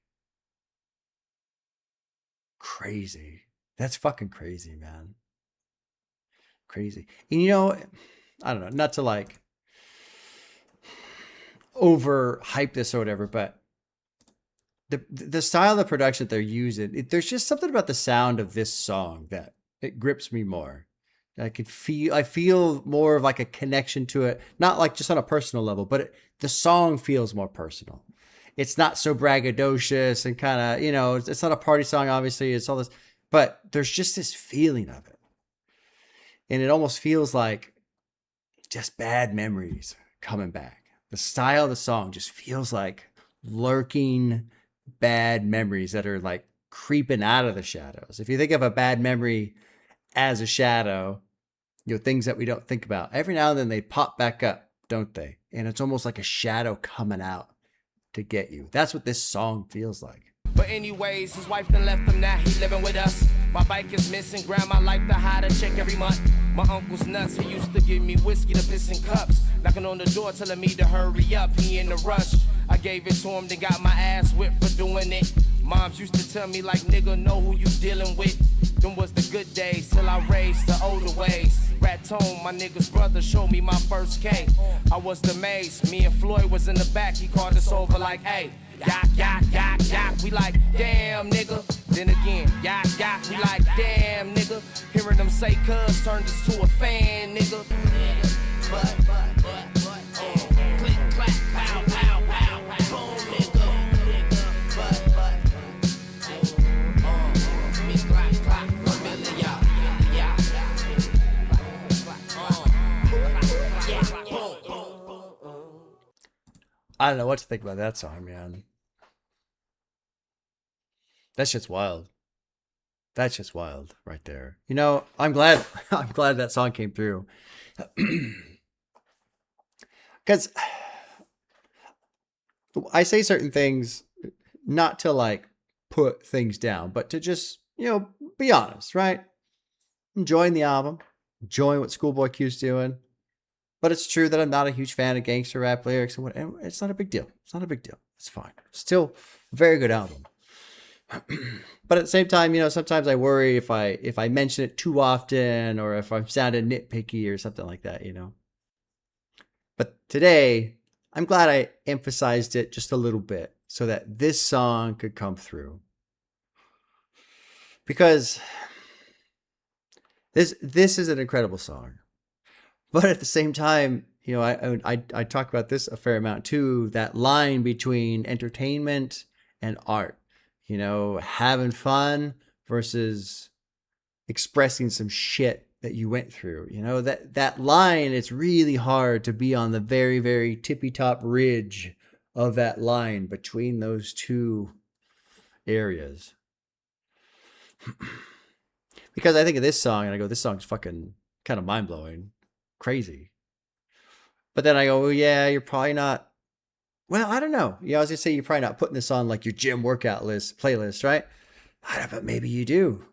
Crazy. That's fucking crazy, man. Crazy. And you know, I don't know, not to like over hype this or whatever, but the style of production that they're using, there's just something about the sound of this song that it grips me more. I feel more of like a connection to it, not like just on a personal level, but the song feels more personal. It's not so braggadocious and kind of, you know, it's not a party song, obviously. It's all this, but there's just this feeling of it. And it almost feels like just bad memories coming back. The style of the song just feels like lurking bad memories that are like creeping out of the shadows. If you think of a bad memory as a shadow, you know, things that we don't think about, every now and then they pop back up, don't they? And it's almost like a shadow coming out to get you. That's what this song feels like. But anyways, his wife done left him, now he living with us. My bike is missing, grandma like to hide a check every month. My uncle's nuts, he used to give me whiskey to piss in cups. Knocking on the door telling me to hurry up, he in a rush. I gave it to him, then got my ass whipped for doing it. Moms used to tell me like, nigga, know who you dealing with. Them was the good days, till I raised the older ways. Raton, my nigga's brother, showed me my first K. I was the maze, me and Floyd was in the back, he called us over like, hey. Yak, yak, yak, yak, we like, damn, nigga. Then again, yak, yak, we like, damn, nigga. Hearing them say cuz turned us to a fan, nigga. But, click, clack, pow, pow, pow, boom, nigga. But, me clack, clack, familiar, yeah. I don't know what to think about that song, man. That shit's wild. That's just wild right there. You know, I'm glad that song came through. Because I say certain things not to like put things down, but to just, you know, be honest, right? Enjoying the album, enjoying what ScHoolboy Q's doing. But it's true that I'm not a huge fan of gangster rap lyrics and whatever. It's not a big deal. It's not a big deal. It's fine. Still a very good album. But at the same time, you know, sometimes I worry if I mention it too often or if I'm sounding nitpicky or something like that, you know. But today, I'm glad I emphasized it just a little bit so that this song could come through. Because this is an incredible song. But at the same time, you know, I talk about this a fair amount too, that line between entertainment and art. You know, having fun versus expressing some shit that you went through. You know, that line, it's really hard to be on the very, very tippy top ridge of that line between those two areas. Because I think of this song and I go, this song's fucking kind of mind blowing, crazy. But then I go, well, yeah, you're probably not. Well, I don't know. You know, I was going to say you're probably not putting this on like your gym workout playlist, right? But maybe you do.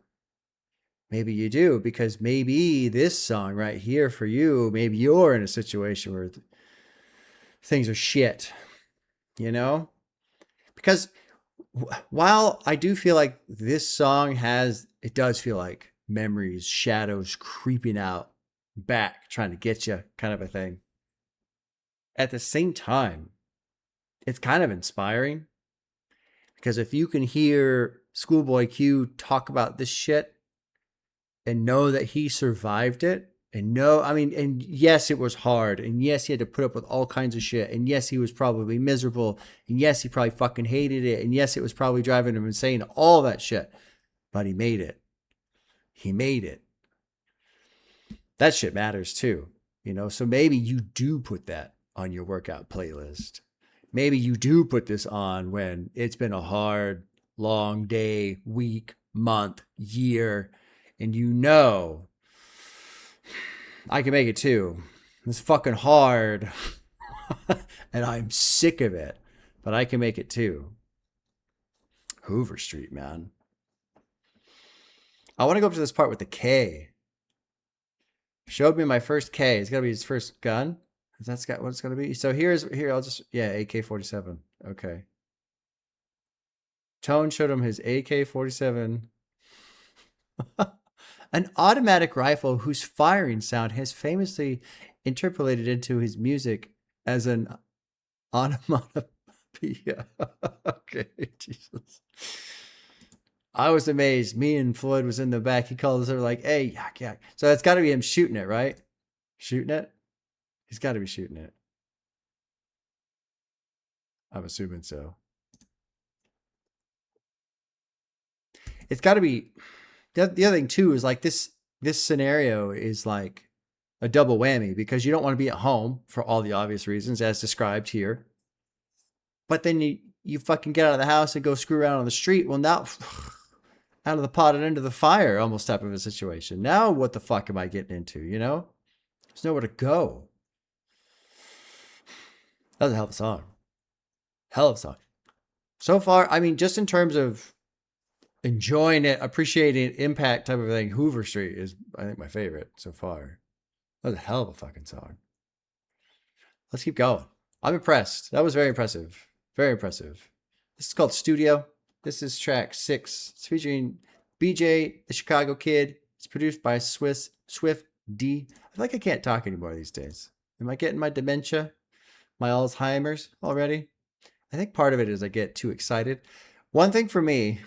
Maybe you do, because maybe this song right here for you, maybe you're in a situation where things are shit, you know? Because while I do feel like this song it does feel like memories, shadows creeping out back, trying to get you kind of a thing. At the same time, it's kind of inspiring, because if you can hear ScHoolboy Q talk about this shit and know that he survived it, and yes, it was hard, and yes, he had to put up with all kinds of shit, and yes, he was probably miserable, and yes, he probably fucking hated it, and yes, it was probably driving him insane, all that shit, but he made it. He made it. That shit matters too, you know? So maybe you do put that on your workout playlist. Maybe you do put this on when it's been a hard, long day, week, month, year, and you know, I can make it too. It's fucking hard, And I'm sick of it, but I can make it too. Hoover Street, man. I want to go up to this part with the K. Showed me my first K. It's got to be his first gun. That's got what it's going to be. So here, I'll just, yeah, AK-47. Okay. Tone showed him his AK-47. An automatic rifle whose firing sound has famously interpolated into his music as an onomatopoeia. Okay, Jesus. I was amazed. Me and Floyd was in the back. He called us over like, hey, yak, yak. So it's got to be him shooting it, right? Shooting it? He's got to be shooting it. I'm assuming so. It's got to be... The other thing, too, is like this scenario is like a double whammy because you don't want to be at home for all the obvious reasons as described here. But then you fucking get out of the house and go screw around on the street. Well, now... out of the pot and into the fire almost type of a situation. Now what the fuck am I getting into, you know? There's nowhere to go. That was a hell of a song. Hell of a song. So far, I mean, just in terms of enjoying it, appreciating it, impact type of thing, Hoover Street is, I think, my favorite so far. That was a hell of a fucking song. Let's keep going. I'm impressed. That was very impressive. Very impressive. This is called Studio. This is track 6. It's featuring BJ, the Chicago Kid. It's produced by Swift D. I feel like I can't talk anymore these days. Am I getting my dementia? My Alzheimer's already? I think part of it is I get too excited. One thing for me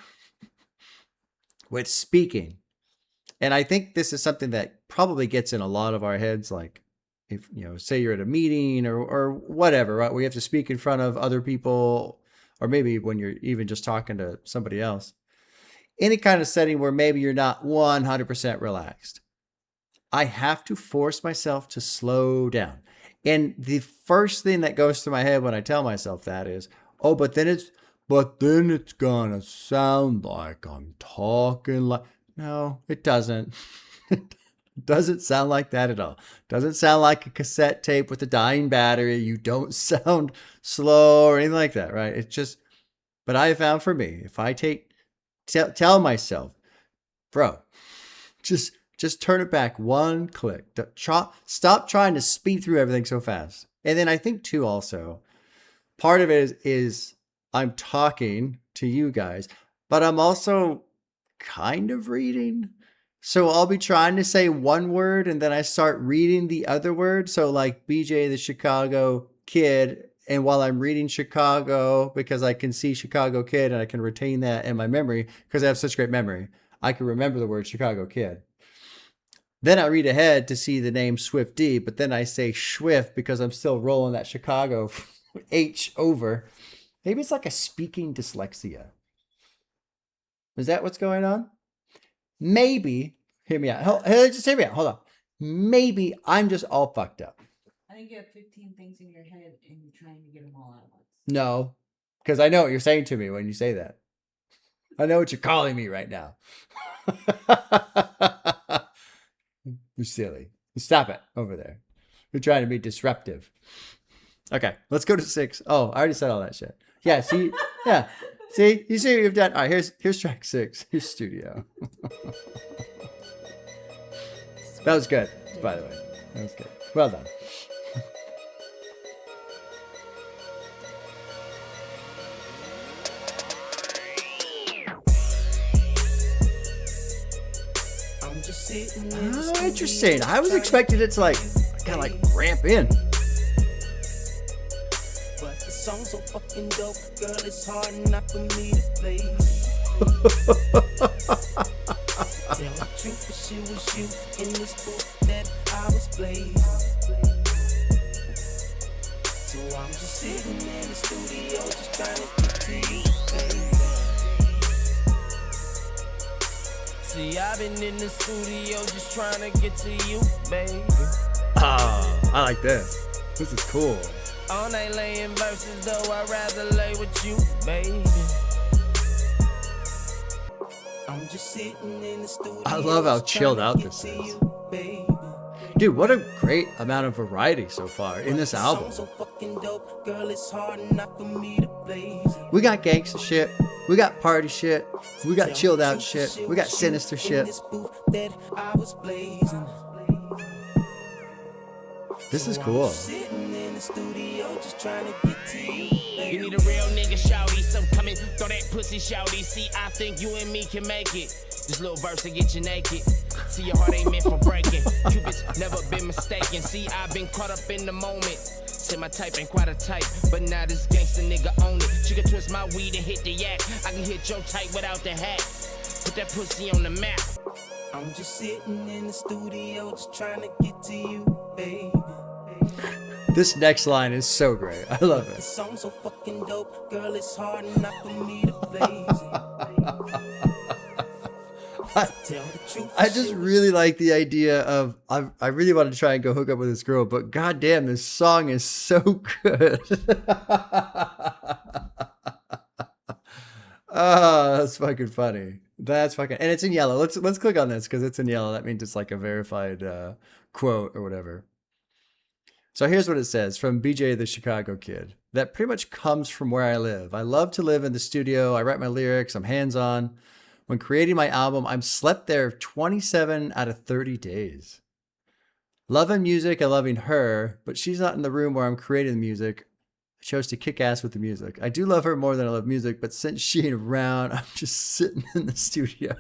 with speaking, and I think this is something that probably gets in a lot of our heads, like if, you know, say you're at a meeting or whatever, right? We have to speak in front of other people, or maybe when you're even just talking to somebody else. Any kind of setting where maybe you're not 100% relaxed. I have to force myself to slow down. And the first thing that goes through my head when I tell myself that is, oh, but then it's gonna sound like I'm talking like... No, it doesn't. It doesn't sound like that at all. It doesn't sound like a cassette tape with a dying battery. You don't sound slow or anything like that, right? It's just, but I found for me, if I tell myself, bro, just turn it back one click. Stop trying to speed through everything so fast. And then I think too, also, part of it is I'm talking to you guys, but I'm also kind of reading. So I'll be trying to say one word and then I start reading the other word. So like BJ, the Chicago Kid. And while I'm reading Chicago, because I can see Chicago Kid and I can retain that in my memory because I have such great memory, I can remember the word Chicago Kid. Then I read ahead to see the name Swift D, but then I say Schwift because I'm still rolling that Chicago H over. Maybe it's like a speaking dyslexia. Is that what's going on? Maybe, hear me out. Just hear me out. Hold on. Maybe I'm just all fucked up. I think you have 15 things in your head and you're trying to get them all out at once. No, because I know what you're saying to me when you say that. I know what you're calling me right now. You're silly. Stop it over there. You're trying to be disruptive. Okay, let's go to 6. Oh, I already said all that shit. Yeah, see? Yeah. See? You see what you've done? All right, here's track 6. Here's Studio. That was good, by the way. That was good. Well done. Oh, interesting. I was expecting it to like kind of like ramp in. But the song's so fucking dope, girl, it's hard enough for me to play. Tell the truth, for she was you in this book that I was playing. So I'm just sitting in the studio, just trying to get to you, baby. See, I've been in the studio just trying to get to you, baby. Oh, I like this. This is cool. All night laying verses, though I'd rather lay with you, baby. I'm just sitting in the studio. I love how chilled out this is. Dude, what a great amount of variety so far in this album. fucking dope, girl, it's hard enough for me to blaze. We got gangsta shit. We got party shit. We got chilled out shit. We got sinister shit. This is cool. Sitting in the studio just trying to get to you. You need a real nigga, shouty. So come in, throw that pussy, shouty. See, I think you and me can make it. This little verse to get you naked. See, your heart ain't meant for breaking. Cupid's never been mistaken. See, I've been caught up in the moment. Said my type ain't quite a type, but now this gangsta nigga own it. She can twist my weed and hit the yak. I can hit your type without the hat. Put that pussy on the map. I'm just sitting in the studio just trying to get to you, baby. This next line is so great. I love The it. song's so fucking dope, girl, it's hard enough for me to blaze. Tell the truth. I just really like the idea of I really want to try and go hook up with this girl, but goddamn, this song is so good. Oh, that's fucking funny. That's fucking, and it's in yellow. Let's click on this because it's in yellow. That means it's like a verified quote or whatever. So here's what it says from BJ the Chicago Kid. That pretty much comes from where I live. I love to live in the studio. I write my lyrics. I'm hands-on. When creating my album, I'm slept there 27 out of 30 days. Loving music and loving her, but she's not in the room where I'm creating the music. I chose to kick ass with the music. I do love her more than I love music, but since she ain't around, I'm just sitting in the studio.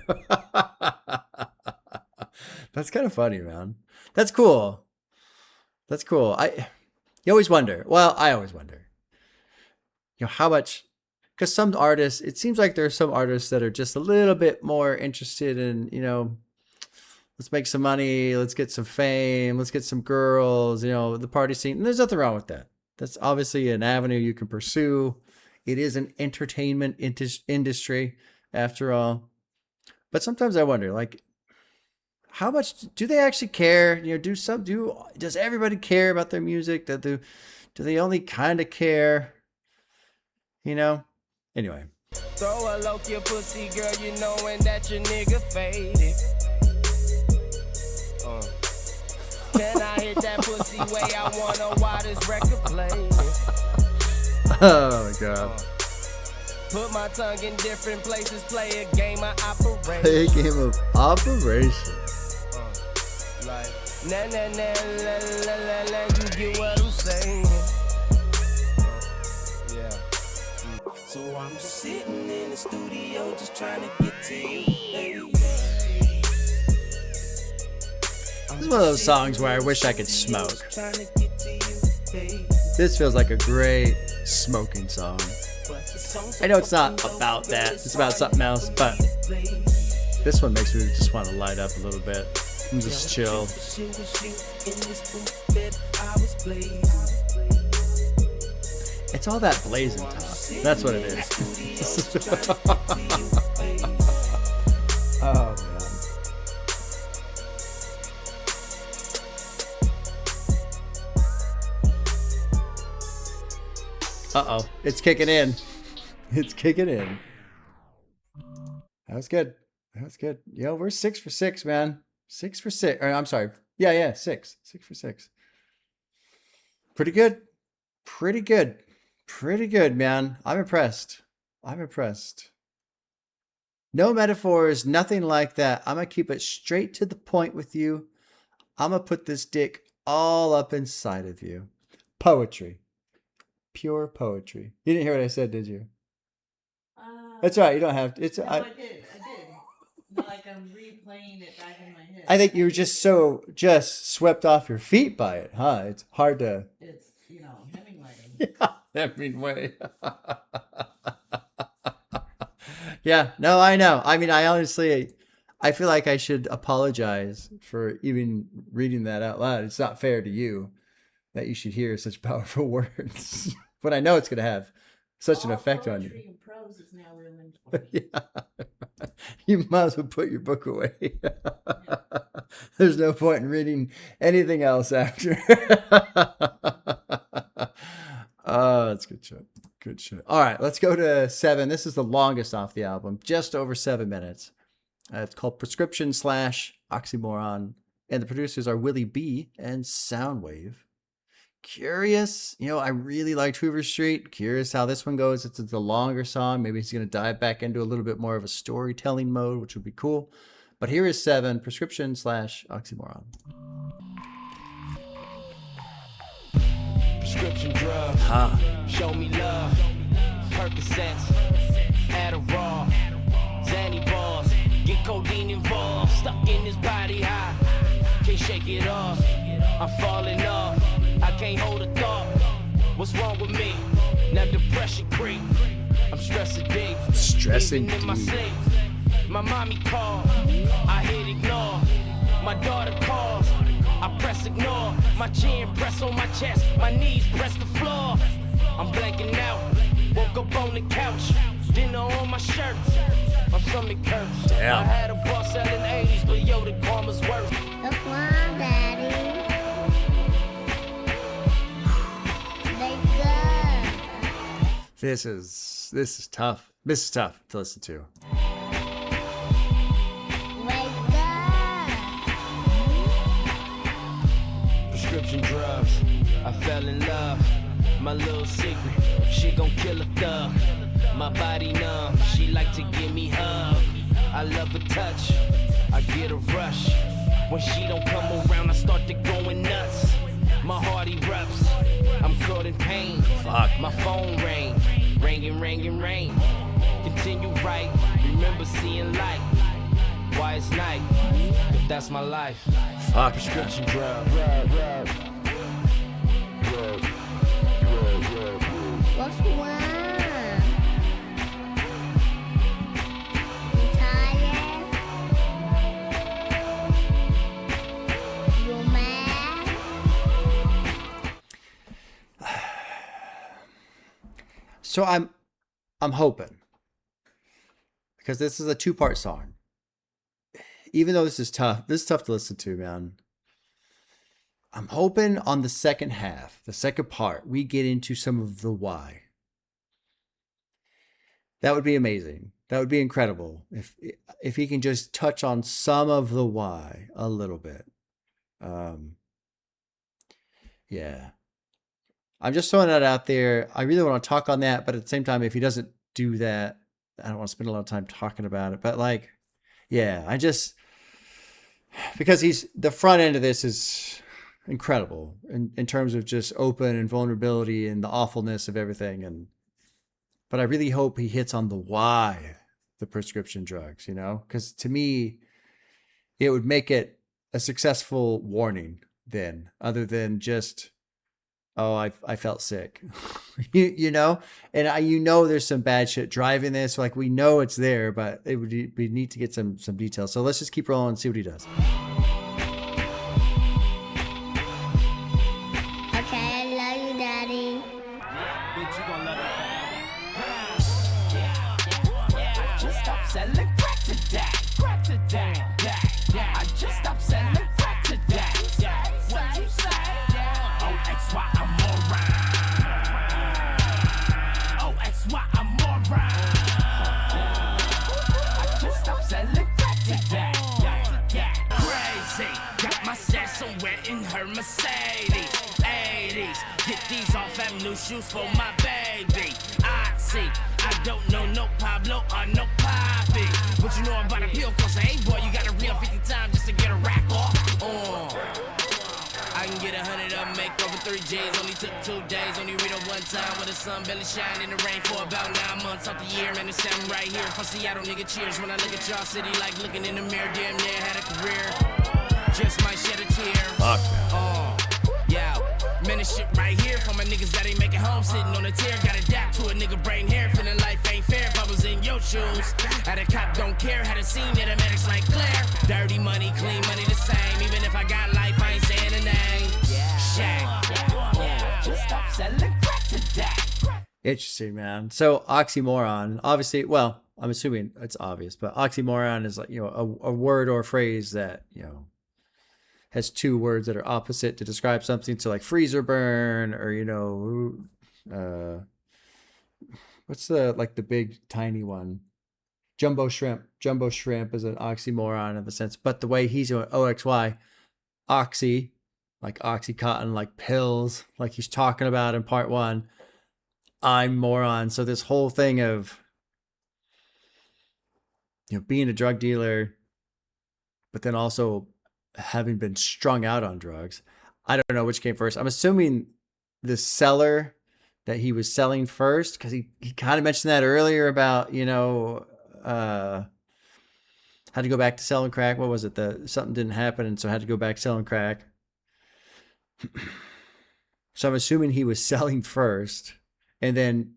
That's kind of funny, man. That's cool. That's cool. You always wonder. Well, I always wonder. You know, how much, because some artists, it seems like there are some artists that are just a little bit more interested in, you know, let's make some money, let's get some fame, let's get some girls, you know, the party scene. And there's nothing wrong with that. That's obviously an avenue you can pursue. It is an entertainment industry, after all. But sometimes I wonder, like, how much do they actually care? You know, does everybody care about their music? Do they only kind of care? You know? Anyway. Throw a loke your pussy, girl, you knowin' that your nigga faded. Can I hit that pussy way I wanna while this record plays? Oh my god. Put my tongue in different places, play a game of operation. Play a game of operation. Like, na na na la la la la, you get what I'm saying? Yeah. So I'm just sitting in the studio just trying to get to you, baby. This is one of those songs where I wish I could smoke. This feels like a great smoking song. I know it's not about that. It's about something else, but this one makes me just want to light up a little bit and just chill. It's all that blazing talk. That's what it is. Oh, man. Uh-oh. It's kicking in. It's kicking in. That was good. That was good. Yo, we're 6 for 6, man. 6 for 6. Or, I'm sorry. Yeah, 6. 6 for 6. Pretty good. Pretty good. Pretty good, man. I'm impressed. I'm impressed. No metaphors, nothing like that. I'm going to keep it straight to the point with you. I'm going to put this dick all up inside of you. Poetry. Pure poetry. You didn't hear what I said, did you? That's right. You don't have to. No, I did. Like I'm replaying it back in my head. I think you were just swept off your feet by it, huh? It's hard to. It's, Hemingway. Yeah, Hemingway. Yeah, no, I know. I mean, I feel like I should apologize for even reading that out loud. It's not fair to you that you should hear such powerful words. But I know it's going to have such an effect on you. Poetry and prose is now ruined for me. Yeah. You might as well put your book away. There's no point in reading anything else after. Oh, that's good shit. Good shit. All right, let's go to 7. This is the longest off the album, just over 7 minutes. It's called Prescription / Oxymoron. And the producers are Willie B and Soundwave. Curious, I really liked Hoover Street. Curious how this one goes. It's a longer song. Maybe he's going to dive back into a little bit more of a storytelling mode, which would be cool. But here is 7, Prescription / Oxymoron. Prescription drugs, show me love. Percocets, Adderall, Zanny balls, get codeine involved. Stuck in this body high, can't shake it off. I'm falling off, I can't hold a thought. What's wrong with me? Now depression creep. I'm stressing deep, Stressing even in my deep. sleep. My mommy called, I hit ignore. My daughter calls, I press ignore. My chin press on my chest, my knees press the floor. I'm blanking out, woke up on the couch, dinner on my shirt. My stomach hurts. Damn. I had a boss selling 80s, but yo, the karma's worse. Look, Mom, Daddy. They good. This is tough. This is tough to listen to. Wake up. Prescription drugs, I fell in love. My little secret, she gon' kill a thug. My body numb, she like to give me hug. I love her touch, I get a rush. When she don't come around, I start to going nuts. My heart erupts, I'm caught in pain. Fuck. My phone ring. Continue right, remember seeing light. Why it's night, but that's my life. Fuck. Prescription drug. What's wrong? You tired? You mad? So I'm hoping, because this is a 2-part song. Even though this is tough to listen to, man. I'm hoping on the second half, the second part, we get into some of the why. That would be amazing. That would be incredible if he can just touch on some of the why a little bit. Yeah. I'm just throwing that out there. I really want to talk on that, but at the same time, if he doesn't do that, I don't want to spend a lot of time talking about it. But like, yeah, because the front end of this is incredible in terms of just open and vulnerability and the awfulness of everything. But I really hope he hits on the why, the prescription drugs, because to me, it would make it a successful warning then, other than just, oh, I felt sick, and there's some bad shit driving this. Like, we know it's there, but it would be neat to get some details. So let's just keep rolling and see what he does. Okay, I love you, Daddy. Bitch, you gon' love it. I just stopped selling crack today. I just stopped selling crack today. What you say? Oh, that's why I'm alright. Oh, that's why I'm alright. I just stopped selling crack today. Crazy, got my set somewhere in her Mercedes. 80s, get these off at new shoes for my baby. Oxy, I don't know no Pablo or no Poppy, but you know I'm about a pill cause hey boy, you gotta reel 50 times just to get a rack off. I can get 100 of them, make over 3 G's. Only took 2 days, only read it one time with the sun belly shine in the rain for about 9 months off the year. Man, it's seven right here. From Seattle, nigga, cheers. When I look at y'all city, like looking in the mirror, damn near had a career. Just might shed a tear. Fuck. Yeah, man, this shit right here for my niggas that ain't making home, sitting on a tear. Got adapt to a nigga brain hair, feeling life ain't fair. If I was in your shoes, had a cop don't care, had a scene that medics like Claire. Dirty money, clean money the same. Even if I got life, I ain't saying a name. Shame. Just stop selling crack today. Interesting, man. So oxymoron, obviously, well, I'm assuming it's obvious, but oxymoron is like, a word or a phrase that, has 2 words that are opposite to describe something. So like freezer burn, or, what's the big tiny one? Jumbo shrimp. Jumbo shrimp is an oxymoron in the sense, but the way he's doing OXY, oxy, like Oxycontin, like pills, like he's talking about in part 1. I'm moron. So this whole thing of, being a drug dealer, but then also having been strung out on drugs. I don't know which came first. I'm assuming the seller that he was selling first, because he kind of mentioned that earlier about, had to go back to selling crack. What was it? Something didn't happen, and so I had to go back selling crack. So I'm assuming he was selling first, and then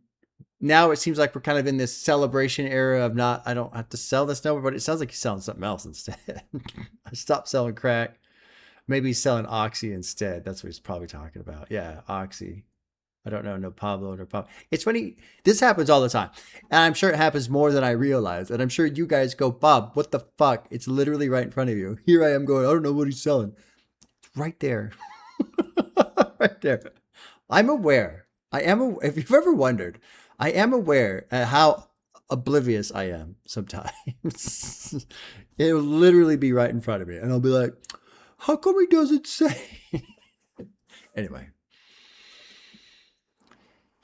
now it seems like we're kind of in this celebration era of I don't have to sell this no more, but it sounds like he's selling something else instead. I stopped selling crack. Maybe he's selling Oxy instead. That's what he's probably talking about. Yeah, Oxy. I don't know. No Pablo, no Pablo. It's funny. This happens all the time. And I'm sure it happens more than I realize. And I'm sure you guys go, Bob, what the fuck? It's literally right in front of you. Here I am going, I don't know what he's selling. It's right there. Right there. I'm aware. If you've ever wondered, I am aware at how oblivious I am sometimes. It'll literally be right in front of me. And I'll be like, how come he doesn't say? Anyway.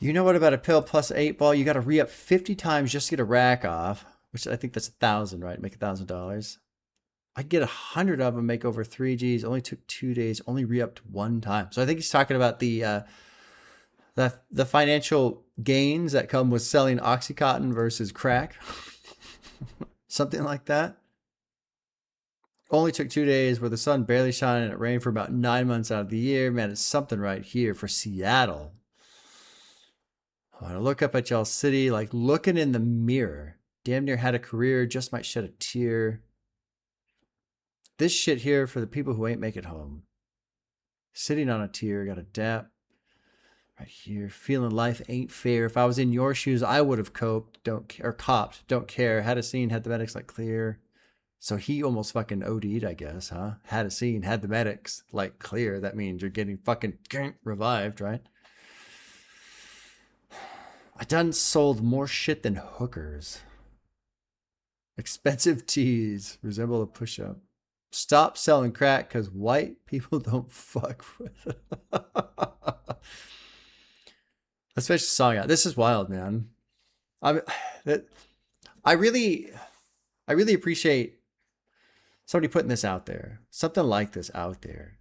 You know what about a pill plus 8-ball? You got to re-up 50 times just to get a rack off, which I think that's $1,000, right? Make $1,000. I get 100 of them, make over 3 Gs. Only took 2 days. Only re-upped 1 time. So I think he's talking about the financial gains that come with selling Oxycontin versus crack. Something like that. Only took 2 days where the sun barely shined and it rained for about 9 months out of the year. Man, it's something right here for Seattle. I want to look up at y'all's city, like looking in the mirror. Damn near had a career, just might shed a tear. This shit here for the people who ain't make it home. Sitting on a tear, got a dap. Right here, feeling life ain't fair. If I was in your shoes, I would have coped, copped, don't care. Had a scene, had the medics like clear. So he almost fucking OD'd, I guess, huh? Had a scene, had the medics like clear. That means you're getting fucking revived, right? I done sold more shit than hookers. Expensive teas resemble a push-up. Stop selling crack because white people don't fuck with it. Let's finish the song out. This is wild, man. I really appreciate somebody putting this out there. Something like this out there.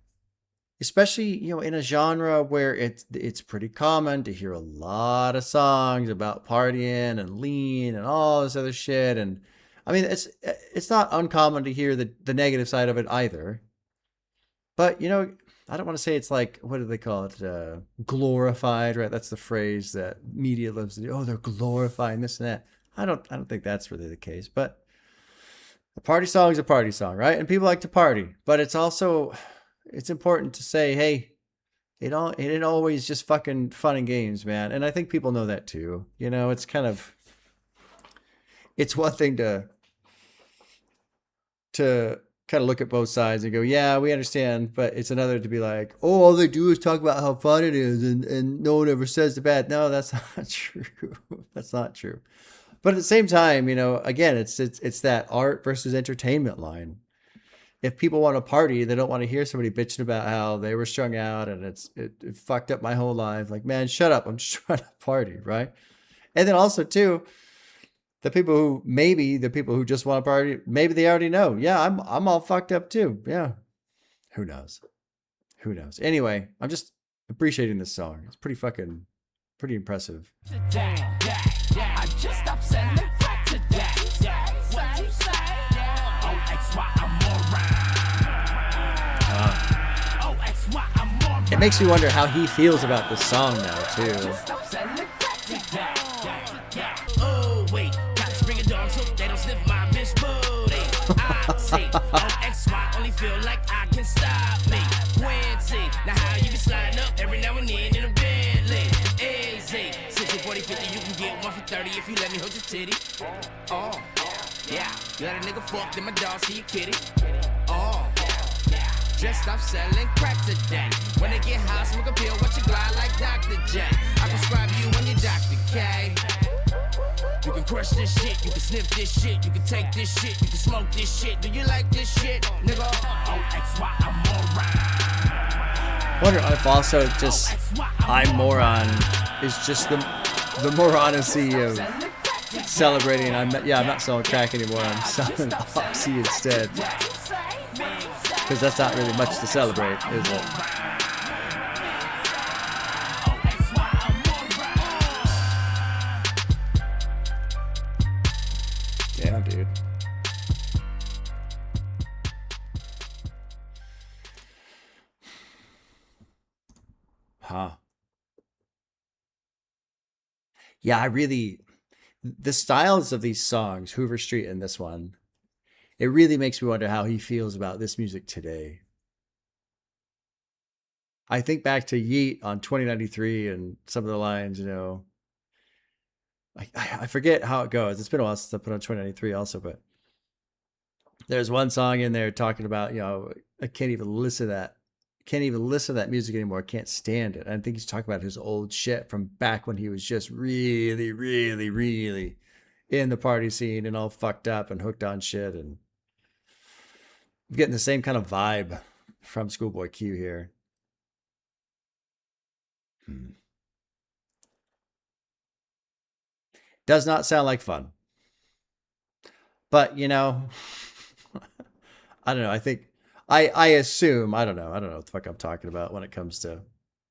Especially, in a genre where it's pretty common to hear a lot of songs about partying and lean and all this other shit. And I mean, it's not uncommon to hear the negative side of it either. But, I don't want to say it's like, what do they call it? Glorified, right? That's the phrase that media loves to do. Oh, they're glorifying this and that. I don't think that's really the case. But a party song is a party song, right? And people like to party. But it's also... it's important to say, hey, it ain't always just fucking fun and games, man. And I think people know that too. It's it's one thing to kind of look at both sides and go, yeah, we understand. But it's another to be like, oh, all they do is talk about how fun it is and no one ever says the bad. No, that's not true. That's not true. But at the same time, again, it's that art versus entertainment line. If people want to party, they don't want to hear somebody bitching about how they were strung out and it fucked up my whole life. Like, man, shut up. I'm just trying to party, right? And then also, too, the people who just want to party, maybe they already know. Yeah, I'm all fucked up, too. Yeah. Who knows? Anyway, I'm just appreciating this song. It's pretty impressive. I just stopped selling crack today. It makes me wonder how he feels about this song now, too. Oh, wait, gotta spring a dog so they don't sniff my bitch booty. I see, on XY, only feel like I can stop me. Quincy, now how you be sliding up every now and then in a Bentley. Easy, 60, 40, 50, you can get one for 30 if you let me hold your titty. Oh, yeah, you let a nigga fuck, then my dog see you kitty. Oh. Just stop selling crack today. When they get high, smoke a pill, watch you glide like Dr. J. I prescribe you when you're Dr. K. You can crush this shit, you can sniff this shit, you can take this shit, you can smoke this shit. Do you like this shit, nigga? OXY, I'm alright. Wonder if also just I'm moron is just the moronacy of celebrating. I'm not selling crack anymore. I'm selling Oxy instead. Because that's not really much to celebrate, is it? Damn, dude. Huh. Yeah, the styles of these songs, Hoover Street and this one, it really makes me wonder how he feels about this music today. I think back to Yeet on 2093 and some of the lines, I forget how it goes. It's been a while since I put on 2093 also, but there's one song in there talking about, I can't even listen to that. Can't even listen to that music anymore. Can't stand it. I think he's talking about his old shit from back when he was just really, really, really in the party scene and all fucked up and hooked on shit. And I'm getting the same kind of vibe from ScHoolboy Q here. Does not sound like fun. But, I don't know. I think I assume, I don't know what the fuck I'm talking about when it comes to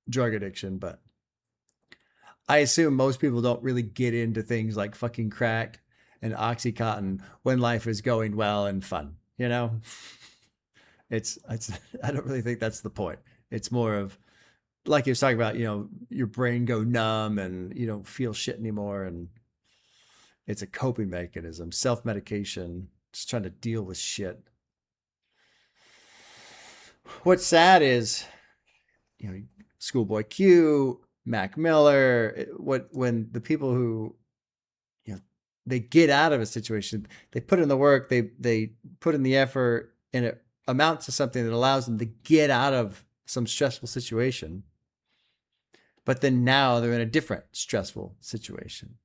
drug addiction, but I assume most people don't really get into things like fucking crack and Oxycontin when life is going well and fun, It's I don't really think that's the point. It's more of, like he was talking about, your brain go numb and you don't feel shit anymore, and it's a coping mechanism, self-medication, just trying to deal with shit. What's sad is, ScHoolboy Q, Mac Miller, when the people who, they get out of a situation, they put in the work, they put in the effort, and it amounts to something that allows them to get out of some stressful situation. But then now they're in a different stressful situation.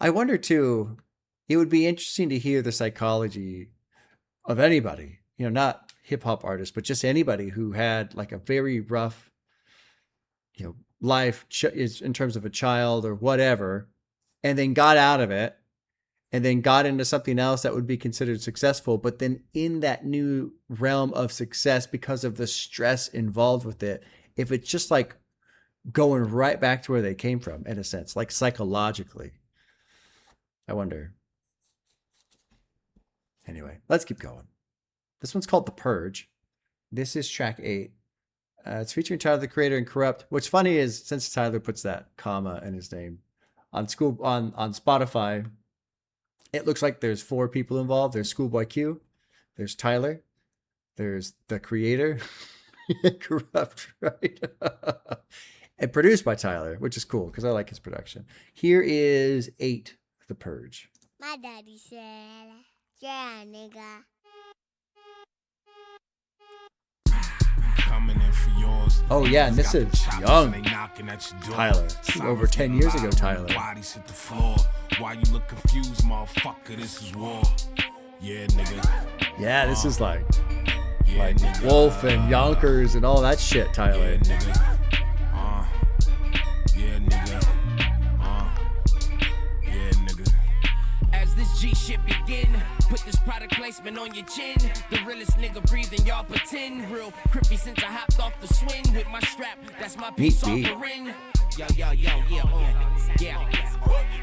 I wonder too, it would be interesting to hear the psychology of anybody, not hip hop artists, but just anybody who had like a very rough, life in terms of a child or whatever, and then got out of it and then got into something else that would be considered successful. But then in that new realm of success, because of the stress involved with it, if it's just like going right back to where they came from, in a sense, like psychologically, I wonder. Anyway, let's keep going. This one's called The Purge. This is track 8. It's featuring Tyler, the Creator, and Corrupt. What's funny is, since Tyler puts that comma in his name, on Spotify, it looks like there's 4 people involved. There's ScHoolboy Q, there's Tyler, there's the Creator, Corrupt, right? And produced by Tyler, which is cool because I like his production. Here is 8, The Purge. My daddy said, yeah, nigga. Oh yeah, and this is young Tyler. Over 10 years ago, Tyler. Why you look confused, motherfucker? This is war. Yeah, nigga. Yeah, this is like Wolf and Yonkers and all that shit, Tyler. Yeah, nigga. Yeah, nigga. Yeah, nigga. As this G shit begin, put this product placement on your chin. The realest nigga breathing, y'all pretend. Real crippy since I hopped off the swing with my strap. That's my peace offering. Yo, yeah.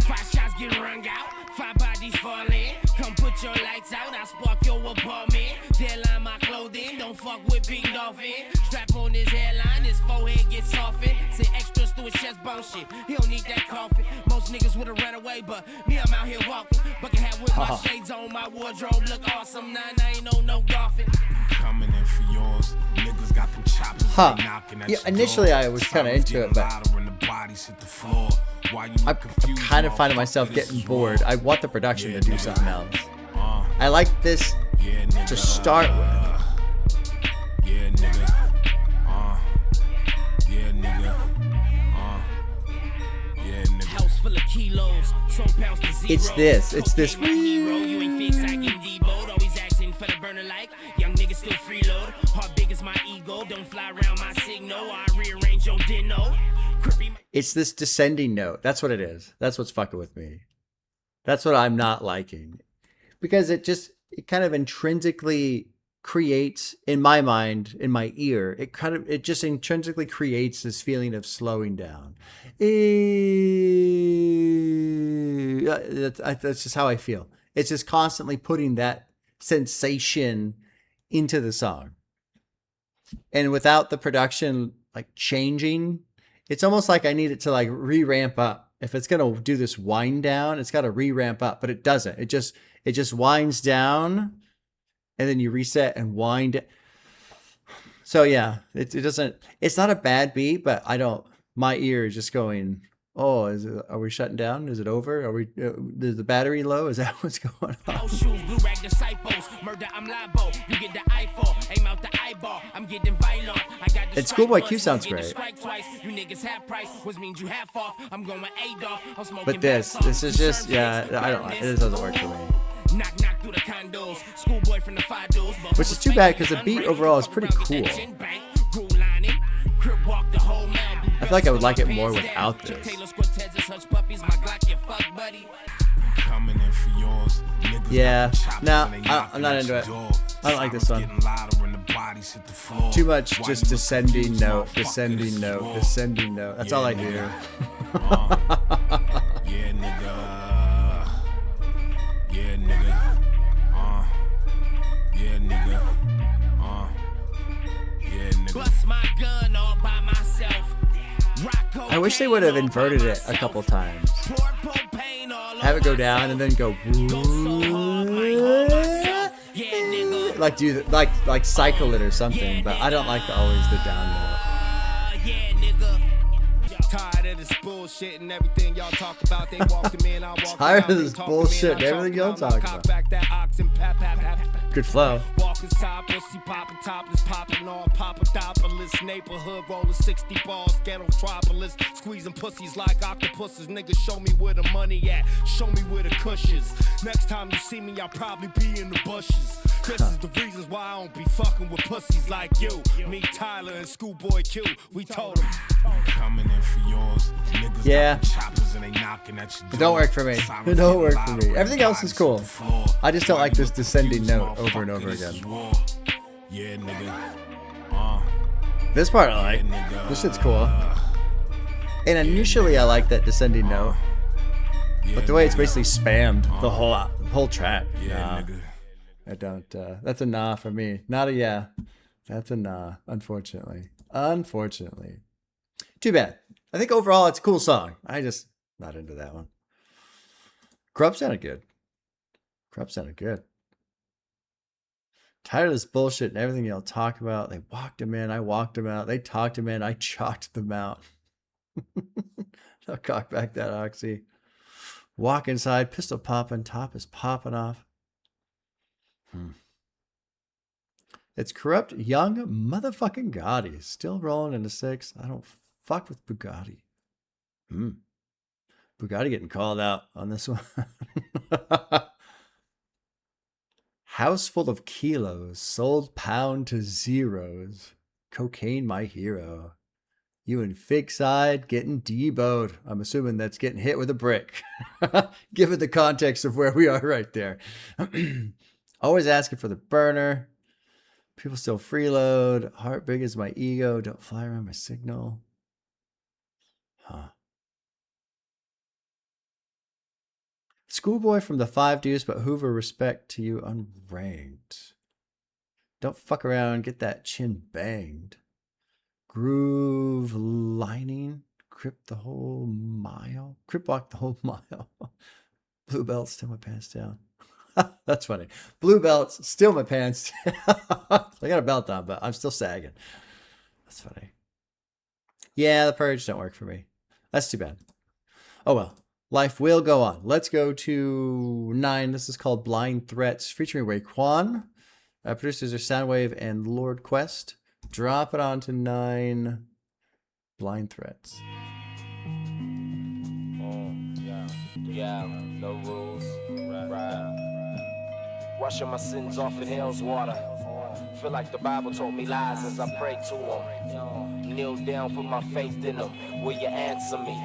5 shots get rung out, 5 bodies fall in. Come put your lights out, I spark your apartment. Deadline my clothing, don't fuck with Pink Dolphin. Strap on his hairline, his forehead gets softened. Say extras through his chest bone shit, he don't need that coffin. Most niggas would've ran away, but me, I'm out here walking. Bucket hat with my shades on, my wardrobe look awesome. Nah, I ain't on no golfing. Coming in for yours, niggas got them choppers. Yeah, initially I was kind of into it, but I'm kind of finding myself getting bored. I want the production to do something else. I like this to start with. Yeah, nigga. Yeah, nigga. Yeah, nigga. House full of kilos, so pounds to zero. It's this. You ain't fix, I get deboed. Always asking for the burner like young niggas still freeload. Heart big as my ego, don't don't fly around my signal. I rearrange your dino. It's this descending note. That's what it is. That's what's fucking with me. That's what I'm not liking. Because it kind of intrinsically creates, in my mind, in my ear, it just intrinsically creates this feeling of slowing down. That's just how I feel. It's just constantly putting that sensation into the song. And without the production like changing, it's almost like I need it to like re-ramp up. If it's going to do this wind down, it's got to re-ramp up, but it doesn't. It just winds down and then you reset and wind. So yeah, it doesn't, it's not a bad beat, but my ear is just going, oh, are we shutting down? Is it over? Is the battery low? Is that what's going on? Shoes, blue rag disciples, murder, I'm liable. You get the eyeball, aim out the eyeball. I'm getting violent. I got the And ScHoolboy Q sounds great. You niggas have price, which means you have off. I'm going 8 off. I'm smoking. But this is just, yeah, I don't like it. This doesn't work for me. Knock through the condos. Schoolboy from the Fidos. Which is too bad because the beat overall is pretty cool. I feel like I would like it more without this. Yeah, no, I'm not into it. I don't like this one. Too much just descending note, descending note, descending note. That's all I hear. Yeah, nigga. Yeah, nigga. Yeah, nigga. Yeah, nigga. Bust my gun all by myself. I wish they would have inverted it a couple times. Have it go down and then go like do like cycle it or something. But I don't like always the down note. Tired of this bullshit and everything y'all talk about. They walked him in, I walked Tired of this bullshit and everything y'all talk about. Good flow. Walking side, pussy popping, topless, popping all Papadopoulos. Neighborhood rolling 60 balls, ghetto metropolis. Squeezing pussies like octopuses. Niggas, show me where the money at. Show me where the cushions. Next time you see me, I'll probably be in the bushes. This is the reasons why I don't be fucking with pussies like you. Me, Tyler, and ScHoolboy Q. We told them. Coming in for yours. Niggas yeah. Choppers and they knocking at your door. It don't work for me. It don't work for me. Everything else is cool. I just don't like this descending note over and over again. Yeah, nigga. This part I like. This shit's cool. And initially I like that descending note. But the way it's basically spammed the whole track. Nah, I don't. That's a nah for me. Not a yeah. That's a nah, unfortunately. Unfortunately. Too bad. I think overall it's a cool song. I just not into that one. Corrupt sounded good. Corrupt sounded good. Tired of this bullshit and everything y'all talk about. They walked him in, I walked him out. They talked him in, I chalked them out. I'll cock back that Oxy. Walk inside, pistol popping, top is popping off. It's corrupt young motherfucking Gotti. Still rolling into 6. I don't fuck with Bugatti. Bugatti getting called out on this one. House full of kilos, sold pound to zeros. Cocaine my hero. You and Fig Side getting deboed. I'm assuming that's getting hit with a brick. Given the context of where we are right there. Always asking for the burner. People still freeload. Heart big as my ego. Don't fly around my signal. ScHoolboy from the 5 Deuce, but Hoover, respect to you unranked. Don't fuck around, get that chin banged. Groove lining, crip the whole mile. Crip walk the whole mile. Blue belts, still my pants down. That's funny. Blue belts, still my pants down. I got a belt on, but I'm still sagging. That's funny. Yeah, the Purge don't work for me. That's too bad. Oh well. Life will go on. Let's go to 9. This is called Blind Threats, featuring Raekwon. Producers are Soundwave and Lord Quest. Drop it on to 9. Blind Threats. Yeah, no rules. Right. Washing my sins off in hell's water. feel like the Bible told me lies as I pray to him. Kneel down, put my faith in him. Will you answer me?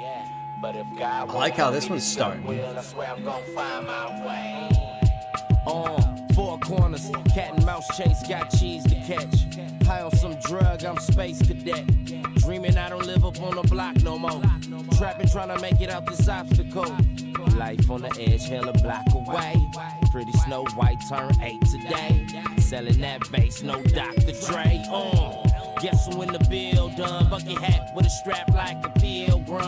Yeah. But if God I like how this one's starting. I swear I'm gonna find my way. Four corners, cat and mouse chase, got cheese to catch. High on some drug, I'm space cadet. Dreaming I don't live up on the block no more. Trapping, trying to make it out this obstacle. Life on the edge, hell a block away. Pretty Snow White turned 8 today. Selling that bass, no Dr. Dre. Guess who in the building? Bucket hat with a strap like a pilgrim.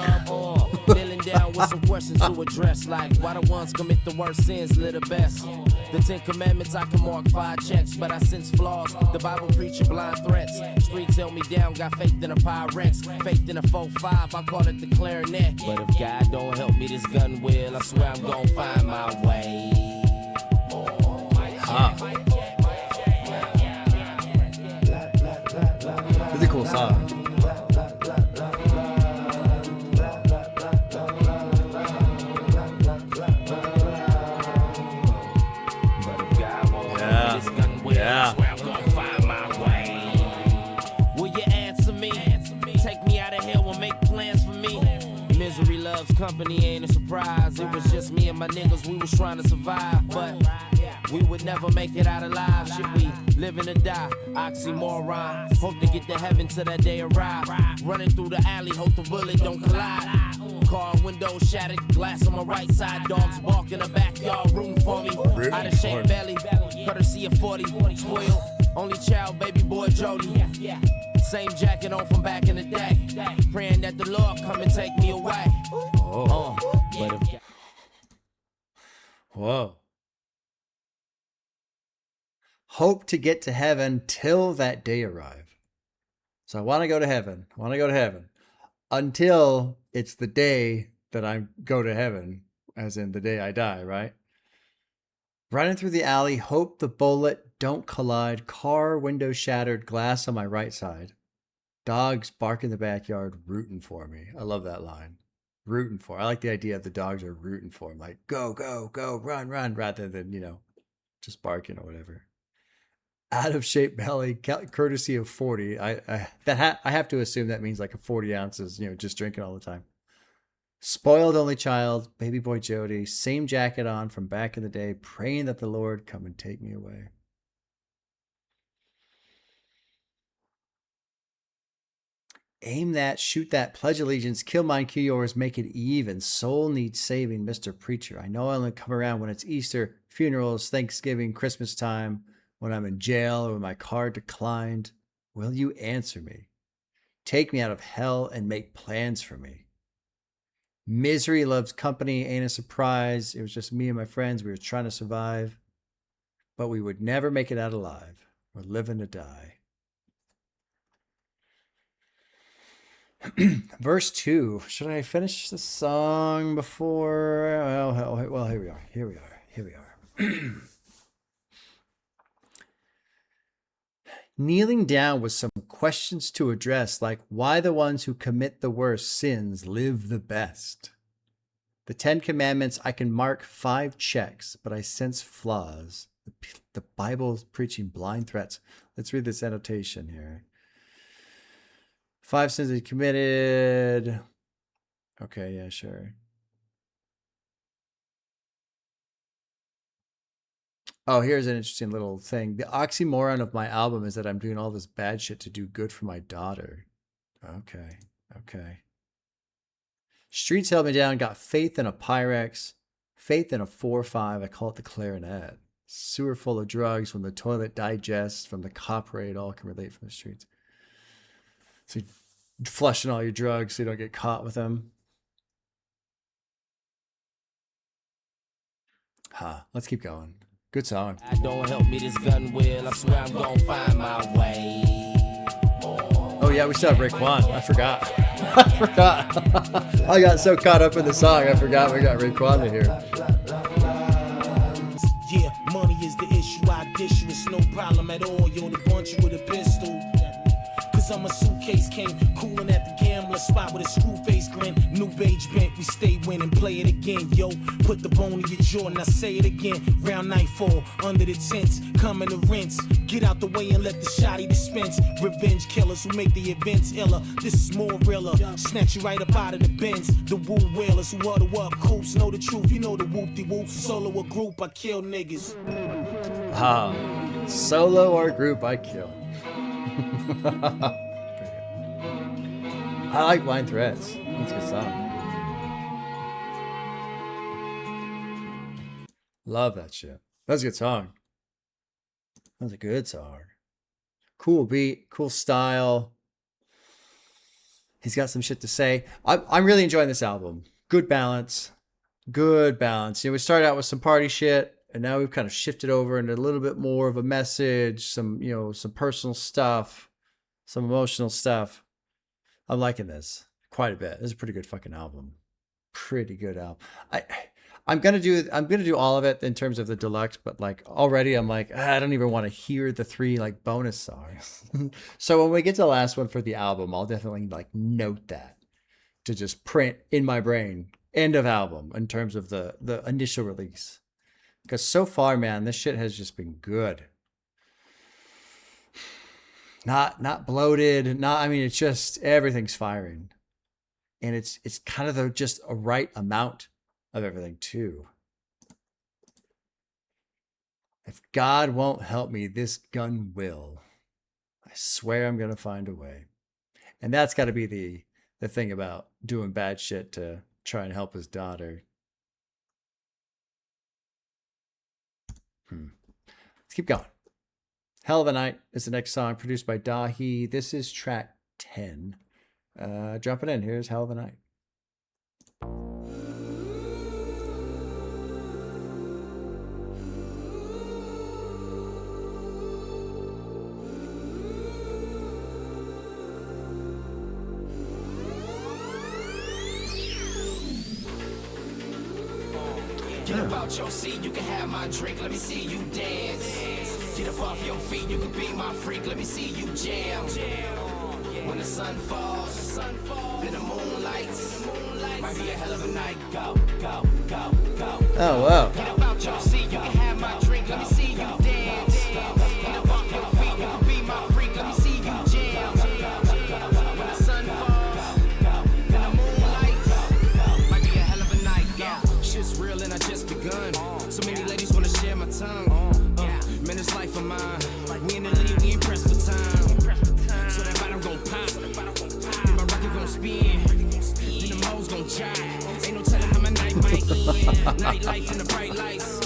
Kneeling down with some questions to address, like why the ones commit the worst sins live the best. The 10 Commandments I can mark 5 checks, but I sense flaws. The Bible preaching blind threats. Streets held me down, got faith in a Pyrex, faith in a 4-5. I call it the clarinet. But if God don't help me, this gun will. I swear I'm gonna find my way. It's a cool song. Yeah. Will you answer me? Take me out of hell and make plans for me. Misery loves company, ain't a surprise. It was just me and my niggas, we was trying to survive. But we would never make it out alive. Should we live or die? Oxymoron. Hope to get to heaven till that day arrive. Running through the alley, hope the bullet don't collide. Car window shattered, glass on my right side. Dogs bark in the backyard, rooting for me. Out of shape belly, courtesy of 40. Spoiled, only child, baby boy Jody. Same jacket on from back in the day. Praying that the Lord come and take me away. Whoa. Hope to get to heaven till that day arrive. So I want to go to heaven. Until it's the day that I go to heaven, as in the day I die, right? Running through the alley, hope the bullet don't collide. Car window shattered, glass on my right side. Dogs bark in the backyard, rooting for me. I love that line. Rooting for. I like the idea of the dogs are rooting for him. Like, go, go, go, run, run, rather than, just barking or whatever. Out of shape belly, courtesy of 40. I have to assume that means like a 40 ounces, just drinking all the time. Spoiled only child, baby boy Jody, same jacket on from back in the day, praying that the Lord come and take me away. Aim that, shoot that, pledge allegiance, kill mine, kill yours, make it even. Soul needs saving, Mr. Preacher. I know I only come around when it's Easter, funerals, Thanksgiving, Christmas time, when I'm in jail or when my card declined. Will you answer me? Take me out of hell and make plans for me. Misery loves company, ain't a surprise. It was just me and my friends. We were trying to survive, but we would never make it out alive. We're living to die. Verse 2. Should I finish the song before? Well, here we are. Kneeling down with some questions to address, like why the ones who commit the worst sins live the best. The 10 Commandments, I can mark 5 checks, but I sense flaws. The Bible is preaching blind threats. Let's read this annotation here. 5 sins he committed. Okay, yeah, sure. Oh, here's an interesting little thing. The oxymoron of my album is that I'm doing all this bad shit to do good for my daughter. Okay. Streets held me down, got faith in a Pyrex, faith in a 4-5. I call it the clarinet. Sewer full of drugs from the toilet digests, from the cop raid, all can relate from the streets. So you're flushing all your drugs so you don't get caught with them. Let's keep going. Good song. I don't help me, this gun will. I swear I'm gonna find my way. Oh yeah, we still have Raekwon. I forgot. I got so caught up in the song, I forgot we got Raekwon in here. Yeah, money is the issue. I dish you, it's no problem at all. You only punch you with a pistol. Cause I'm a suitcase king, coolin' at the gambler spot with a screw face grin. New beige bent, we stay winning, play play it again, yo. Put the bone in your jaw and I say it again. Round nightfall, under the tents, coming to rinse. Get out the way and let the shotty dispense. Revenge killers who make the events iller. This is more realer. Snatch you right up out of the bins. The woo whalers who huddle up coops know the truth. You know the whoop-de-whoop. Solo or group, I kill niggas. Solo or group, I kill. I like Blind Threads. That's a good song. Love that shit. That's a good song. That's a good song. Cool beat, cool style. He's got some shit to say. I'm really enjoying this album. Good balance. Good balance. You know, we started out with some party shit, and now we've kind of shifted over into a little bit more of a message, some, you know, some personal stuff, some emotional stuff. I'm liking this quite a bit. This is a pretty good fucking album. Pretty good album. I'm gonna do all of it in terms of the deluxe, but like already I'm like, I don't even want to hear the 3 like bonus songs. So when we get to the last one for the album, I'll definitely like note that to just print in my brain end of album in terms of the initial release. Because so far, man, this shit has just been good. Not bloated. I mean, it's just everything's firing, and it's kind of just a right amount of everything too. If God won't help me, this gun will. I swear I'm gonna find a way. And that's got to be the thing about doing bad shit to try and help his daughter. Let's keep going. Hell of a Night is the next song, produced by Dahi. This is track 10. Jumping in, here's Hell of a Night. Get up out your seat, you can have my drink, let me see you dance. Get up off your feet, you can be my freak, let me see you jam. When the sun falls, then the moon lights, might be a hell of a night. Go, go, go, go. Oh, wow. Get up out your seat, you can have my drink, let me see you dance. Get up off your feet, you can be my freak, let me see you jam. When the sun falls, then the moon lights, might be a hell of a night. Yeah, shit's real and I just begun. So many ladies wanna share my tongue. Man, this life of mine. We in the league, we ain't pressed for time. So that bottom gon' pop. Then my rocket gon' spin. Then the mo's gon' jive. Ain't no telling how my night might end. Nightlife in the bright lights.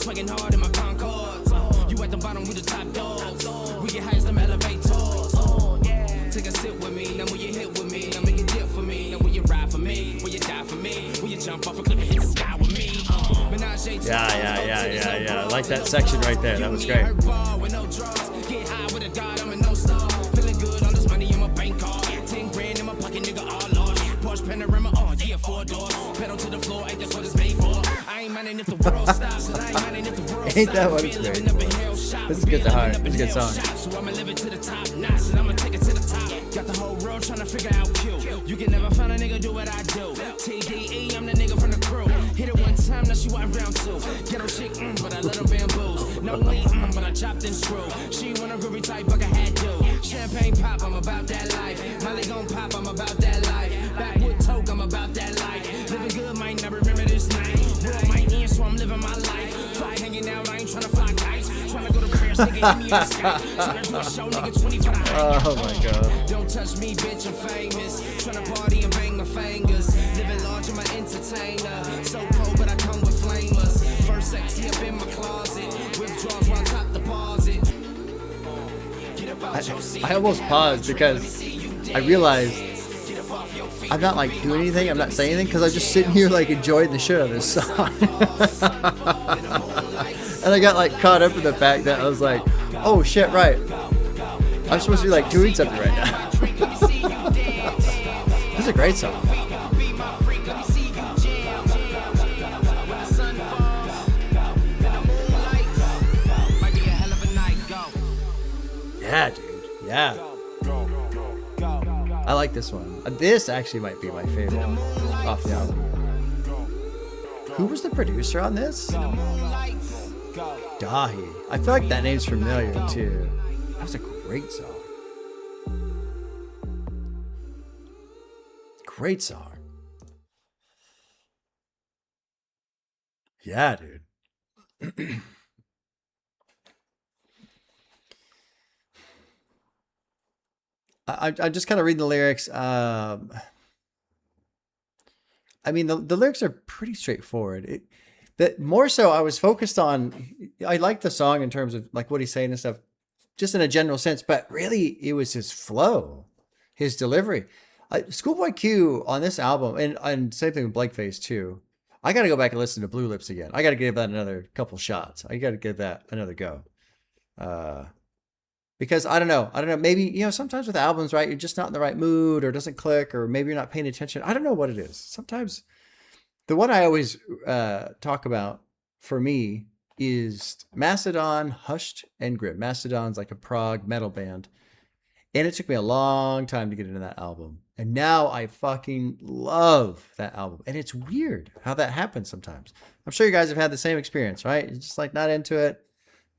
Swagging hard in my Concords. You at the bottom, we the top dogs. We get high as them elevators. Take a sip with me. Now will you hit with me? Now make a dip for me. Now will you ride for me? Will you die for me? Will you jump off a cliff and hit the sky with me? Yeah. I like that section right there. That was great. Get high with a dot, I'm a no star. Feeling good, all this money in my bank card. 10 grand in my pocket, nigga, all Lord. Porsche Panorama, yeah, 4 doors. Pedal to the floor, ain't that's what it's made for. I ain't minding if the world stops, and I ain't minding if the world Ain't that what it's made for? This is good to heart. It's a good song. So I'ma live it to the top, nice, and I'ma take it to the top. Got the whole world trying to figure out Q. You can never find a nigga do what I do. TDE, I'm the nigga from the crew. Hit it one time, now she want round 2. Ghetto chick, but I let her bamboos. No lean, but I chopped and screw. She want a groovy type, but I had to. Champagne pop, I'm about that life. Molly gon' pop, I'm about that life. Backwood toke, I'm about that life. Living good, might never remember this night. World might end, so I'm living my life. Fly hanging out, I ain't tryna fly kites. Tryna go to prayers, nigga, hit me in the sky. Tryna do a show, nigga, 20 for the high. Oh my god. Don't touch me, bitch, I'm famous. Tryna party and bang my fingers. Living large, I'm an entertainer. So cold, but I come with flamers. First sexy up in my closet. Withdrawals while I top deposit. I almost paused because I realized I'm not like doing anything. I'm not saying anything because I'm just sitting here like enjoying the shit out of this song. And I got like caught up in the fact that I was like, oh shit, right. I'm supposed to be like doing something right now. This is a great song. Yeah, dude. Yeah. I like this one. This actually might be my favorite off the album. Who was the producer on this? Dahi. I feel like that name's familiar too. That was a great song. Great song. Yeah, dude. I just kind of read the lyrics. I mean, the lyrics are pretty straightforward. That more so, I was focused on. I like the song in terms of like what he's saying and stuff, just in a general sense. But really, it was his flow, his delivery. Schoolboy Q on this album, and same thing with Blakeface too. I got to go back and listen to Blue Lips again. I got to give that another couple shots. I got to give that another go. Because I don't know. Maybe, sometimes with albums, right, you're just not in the right mood or it doesn't click, or maybe you're not paying attention. I don't know what it is. Sometimes the one I always talk about for me is Mastodon, Hushed, and Grim. Mastodon's like a prog metal band. And it took me a long time to get into that album. And now I fucking love that album. And it's weird how that happens sometimes. I'm sure you guys have had the same experience, right? You're just like not into it.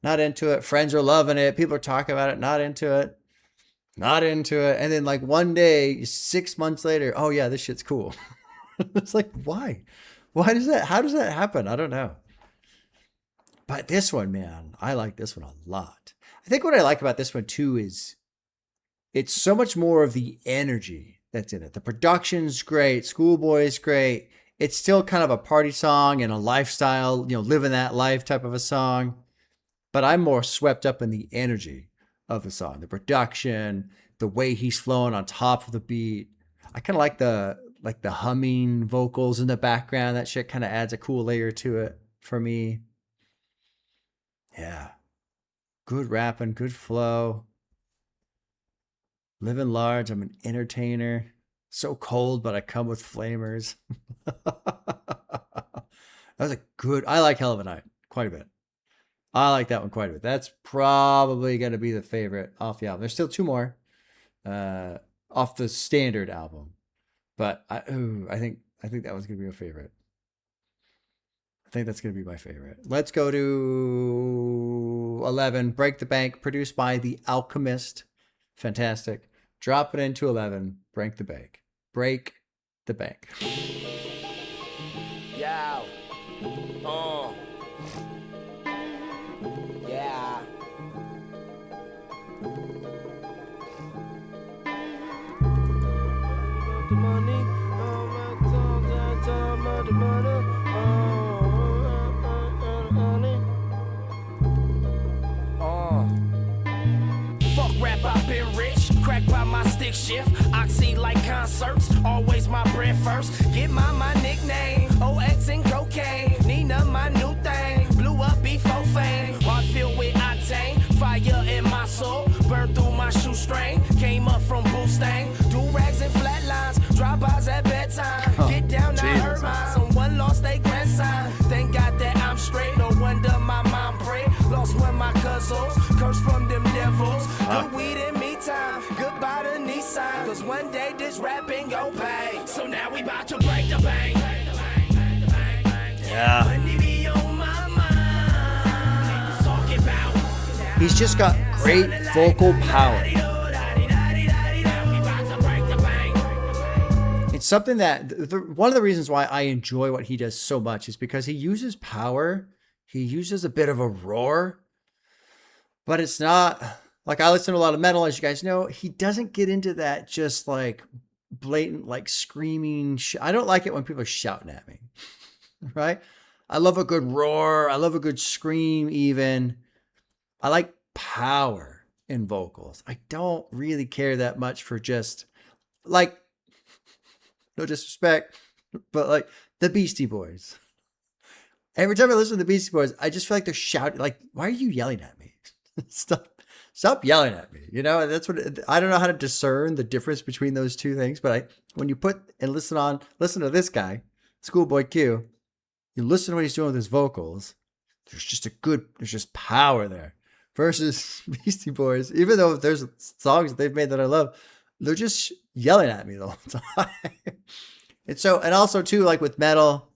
Not into it. Friends are loving it. People are talking about it. Not into it. Not into it. And then like one day, 6 months later, oh yeah, this shit's cool. It's like, why? Why does that? How does that happen? I don't know. But this one, man, I like this one a lot. I think what I like about this one too is it's so much more of the energy that's in it. The production's great. Schoolboy's great. It's still kind of a party song and a lifestyle, living that life type of a song. But I'm more swept up in the energy of the song, the production, the way he's flowing on top of the beat. I kind of like the humming vocals in the background. That shit kind of adds a cool layer to it for me. Yeah. Good rapping, good flow. Living large, I'm an entertainer. So cold, but I come with flamers. I like Hell of a Night quite a bit. I like that one quite a bit. That's probably going to be the favorite off the album. There's still two more off the standard album, but I think that one's going to be my favorite. I think that's going to be my favorite. Let's go to 11. Break the Bank, produced by The Alchemist. Fantastic. Drop it into 11. Break the Bank. Break the Bank. Yeah. Yeah. The money, Fuck rap, I've been rich. Crack by my stick shift. Oxy like concerts. Always my bread first. Get my nickname. OX and cocaine. Nina, my new thing. Blew up before fame. Heart filled with octane. Fire in my soul. Burned through my shoestring. Came up from Boostang. Do rags and flatlines. Drive-bys at bedtime. Get down, I hurt mine. Someone lost their grandson. Thank God that I'm straight. No wonder my mom prayed. Lost one of my cousins. Cursed from them devils. Good weed in me time. Goodbye to Nissan. Cause one day this rapping gon' pay. So now we bout to break the bank. Yeah. Money be on my mind. Talk about. He's just got great vocal power. It's something that one of the reasons why I enjoy what he does so much is because he uses power. He uses a bit of a roar, but it's not like I listen to a lot of metal, as you guys know. He doesn't get into that just like blatant, like screaming. I don't like it when people are shouting at me, right? I love a good roar. I love a good scream even. I like power in vocals. I don't really care that much for just like, no disrespect, but like the Beastie Boys. Every time I listen to the Beastie Boys, I just feel like they're shouting. Like, why are you yelling at me? Stop yelling at me. That's what I don't know how to discern the difference between those two things. But when you put and listen to this guy, Schoolboy Q, you listen to what he's doing with his vocals. There's just power there. Versus Beastie Boys, even though there's songs that they've made that I love, they're just yelling at me the whole time. And also too, like with metal,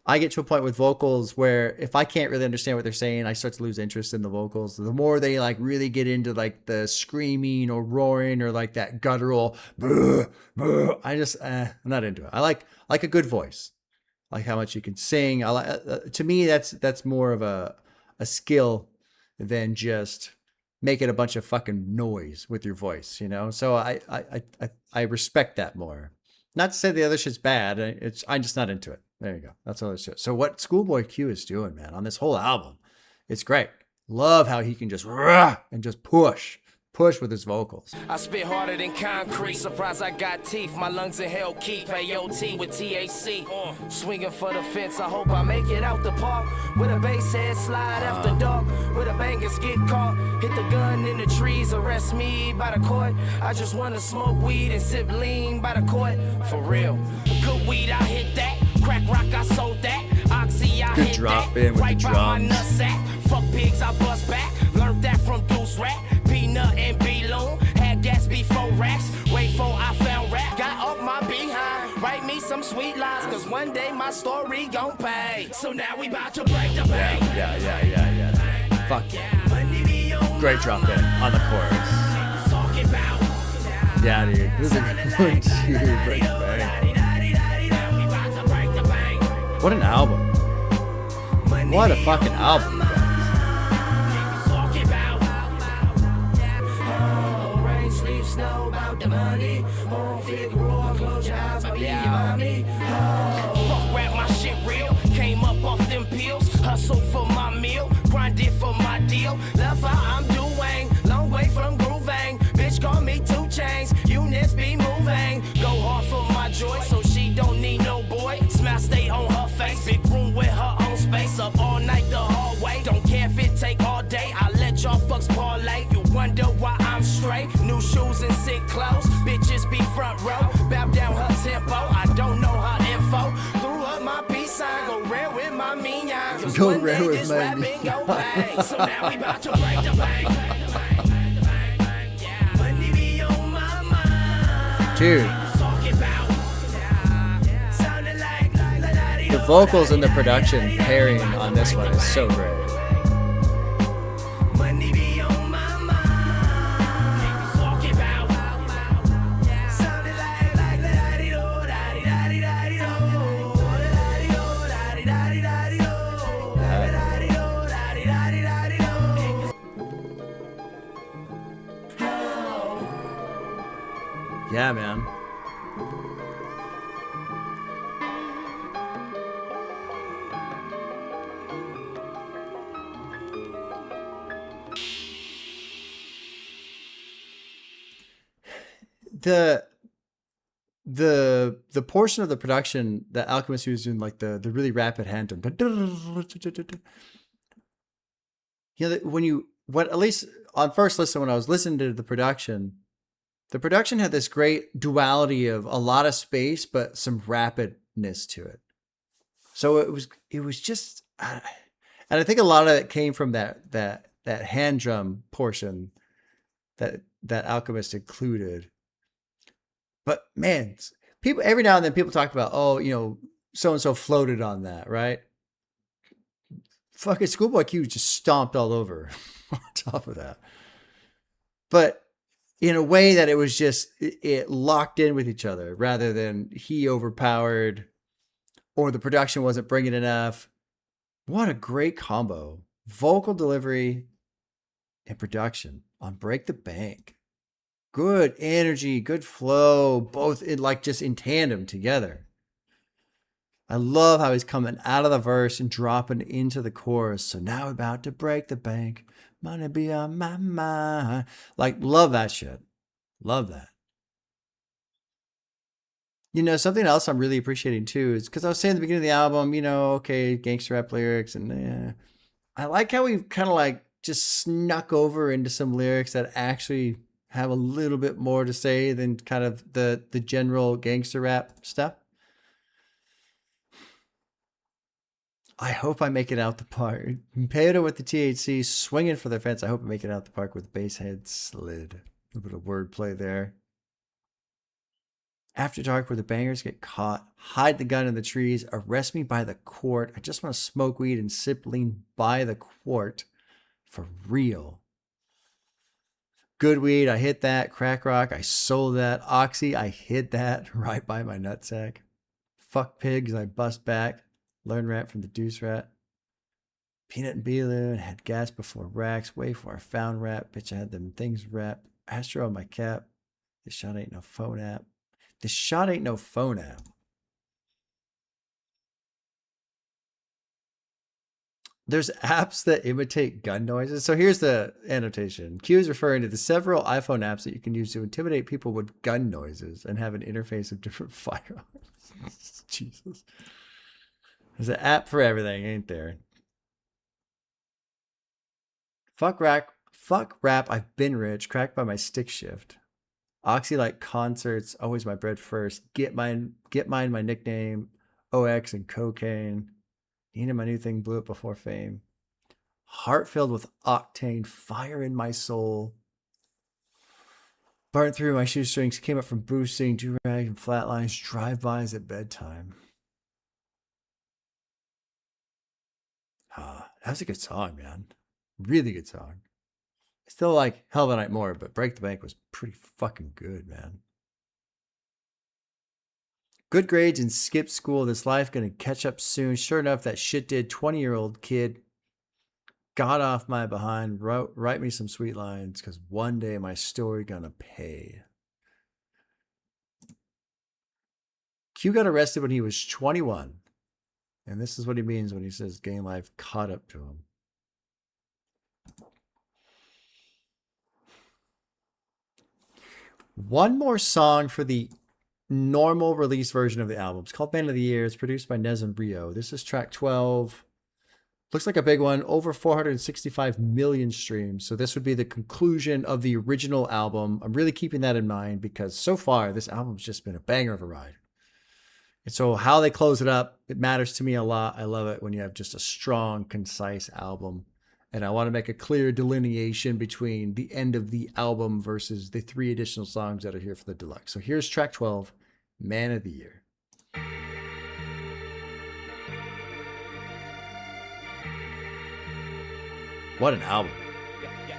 I get to a point with vocals where if I can't really understand what they're saying, I start to lose interest in the vocals. The more they like really get into like the screaming or roaring or like that guttural, "Buh, buh," I just I'm not into it. I like a good voice, like how much you can sing. I like to me that's more of a skill than just making a bunch of fucking noise with your voice, you know. So I respect that more. Not to say the other shit's bad. I'm just not into it. There you go. That's all there's to it. So what ScHoolboy Q is doing, man, on this whole album, it's great. Love how he can just rah, and just push with his vocals. I spit harder than concrete. Surprise, I got teeth. My lungs in hell keep AOT with THC. Swinging for the fence. I hope I make it out the park. With a bass head slide after dark. With a bangers get caught. Hit the gun in the trees. Arrest me by the court. I just wanna smoke weed and sip lean by the court. For real. Good weed, I hit that. Crack rock, I sold that. Oxy, I Good hit drop that. in with Right the by my drums. nutsack. Fuck pigs, I bust back. Learned that from Deuce Rat. Peanut and B-Loon. Had gas before racks. Wait for I found rap. Got off my behind. Write me some sweet lines. Cause one day my story gon' pay. So now we bout to break the bank. Yeah. Fuck yeah. Great drop in on the chorus. Yeah, dude. This is a good dude. Break the bank. What an album. What a fucking album, guys. Snow about the money. Close your eyes, I'll be your mommy. Fuck rap, my shit real. Came up off them pills. Hustle for my meal. Grinded for my deal. Love how I'm doing. Long way from grooving. Bitch, call me 2 Chains. Units be moving. Go hard for my joy, so she don't need no boy. Smile stay on her face. Big room with her own space. Up all night the hallway. Don't care if it take all day. I let y'all fucks parlay. You wonder why I'm straight. New shoes and sick clothes. Bitches be front row. Bow down her tempo. I don't know her info. Threw up my peace sign. Go rare with my mean eye. Go rare with my mean eye. So now we about to break the bank. Money be on my mind. Dude. The vocals and the production pairing on this one is so great. Yeah, man. The portion of the production that Alchemist was doing, like the really rapid hand drum, you know, when at least on first listen, when I was listening to the production had this great duality of a lot of space but some rapidness to it. So it was just, and I think a lot of it came from that hand drum portion that Alchemist included. But man, people every now and then people talk about, oh, you know, so and so floated on that, right? Fucking ScHoolboy Q just stomped all over on top of that. But in a way that it was just, it locked in with each other rather than he overpowered or the production wasn't bringing enough. What a great combo. Vocal delivery and production on Break the Bank. Good energy, good flow, both in like just in tandem together. I love how he's coming out of the verse and dropping into the chorus. So now we're about to break the bank. Money be on my mind. Like, love that shit. Love that. You know, something else I'm really appreciating too is because I was saying at the beginning of the album, you know, okay, gangster rap lyrics, and I like how we've kind of like just snuck over into some lyrics that actually have a little bit more to say than kind of the general gangster rap stuff. I hope I make it out the park. Peyote with the THC swinging for the fence. I hope I make it out the park with bass head slid. A little bit of wordplay there. After dark where the bangers get caught. Hide the gun in the trees. Arrest me by the quart. I just want to smoke weed and sip lean by the quart. For real. Good weed, I hit that. Crack rock, I sold that. Oxy, I hit that right by my nutsack. Fuck pigs, I bust back. Learn rap from the deuce rat. Peanut and Beeloo, had gas before racks. Way before I found rap. Bitch, I had them things wrapped. Astro on my cap. This shot ain't no phone app. This shot ain't no phone app. There's apps that imitate gun noises. So here's the annotation. Q is referring to the several iPhone apps that you can use to intimidate people with gun noises and have an interface of different firearms. Jesus. There's an app for everything, ain't there? Fuck rap, I've been rich. Cracked by my stick shift. Oxy like concerts, always my bread first. Get mine, my nickname. OX and cocaine. Nina, my new thing, blew it before fame. Heart filled with octane, fire in my soul. Burned through my shoestrings, came up from boosting, do-rag and flatlines, drive-bys at bedtime. That was a good song, man. Really good song. I still like Hell of a Night more, but Break the Bank was pretty fucking good, man. Good grades and skip school. This life gonna catch up soon. Sure enough, that shit did. 20-year-old kid got off my behind. Write me some sweet lines, because one day my story gonna pay. Q got arrested when he was 21. And this is what he means when he says gang life caught up to him. One more song for the normal release version of the album. It's called Band of the Year. It's produced by Nez and Brio. This is track 12. Looks like a big one. Over 465 million streams. So this would be the conclusion of the original album. I'm really keeping that in mind because so far this album's just been a banger of a ride. And so how they close it up, it matters to me a lot. I love it when you have just a strong, concise album. And I want to make a clear delineation between the end of the album versus the 3 additional songs that are here for the deluxe. So here's track 12, Man of the Year. What an album.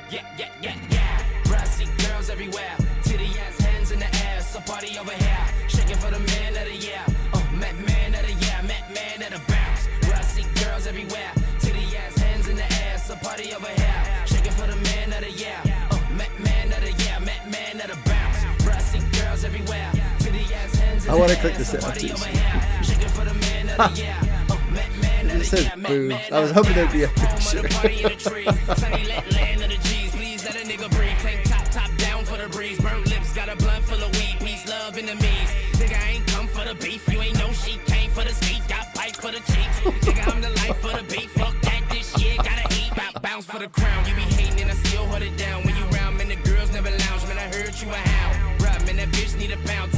Yeah. Brassy girls everywhere. Titty ass hands in the air. So party over here. Shaking for the man of the year. Oh, man of the year. Man of the bounce. Brassy girls everywhere. Titty ass hands in the air. So party over here. Shaking for the man of the year. Oh, man of the year. Man of the bounce. Brassy girls everywhere. Titty ass hands in the air. I want to click this out, party too. over here. Shaking for the man of the year. Oh, man of It the says year. boobs. I was hoping there'd be a picture. Party in the trees. Sunny let land of the G's. Please let a nigga breathe. Tank top down for the breeze. Burnt lips, got a blunt full of weed. Peace, love, enemies. Nigga, I ain't come for the beef. You ain't know she came for the skate. Got pipe for the cheeks. Nigga, I'm the life for the beef. Fuck that, this year gotta eat. Bounce for the crown. You be hating and I still hold it down. When you round, man, the girls never lounge. Man, I heard you a hound. Bruh, man, that bitch need a pound.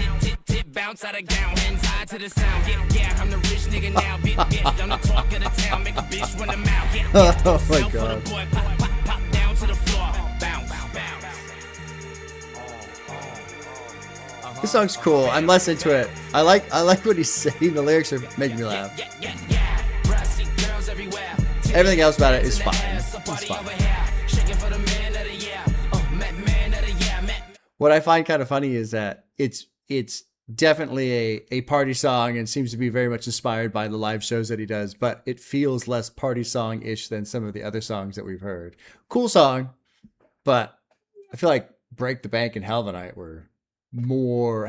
Tip, bounce out of gown. Hands high to the sound. Yeah, I'm the rich nigga now. Bitch, I'm the talk of the town. Make a bitch run the mouth. Yeah. Oh my Sell for the God. boy. Pop down to the floor. Bounce. This song's cool. I'm less into it. I like what he's saying. The lyrics are making me laugh. Yeah. Brassy girls everywhere. Everything else about it is fine. It's It's fine. Shaking for the man of the year. Oh, man of the year. What I find kind of funny is that it's definitely a party song and seems to be very much inspired by the live shows that he does, but it feels less party song-ish than some of the other songs that we've heard. Cool song, but I feel like Break the Bank and Hell of a Night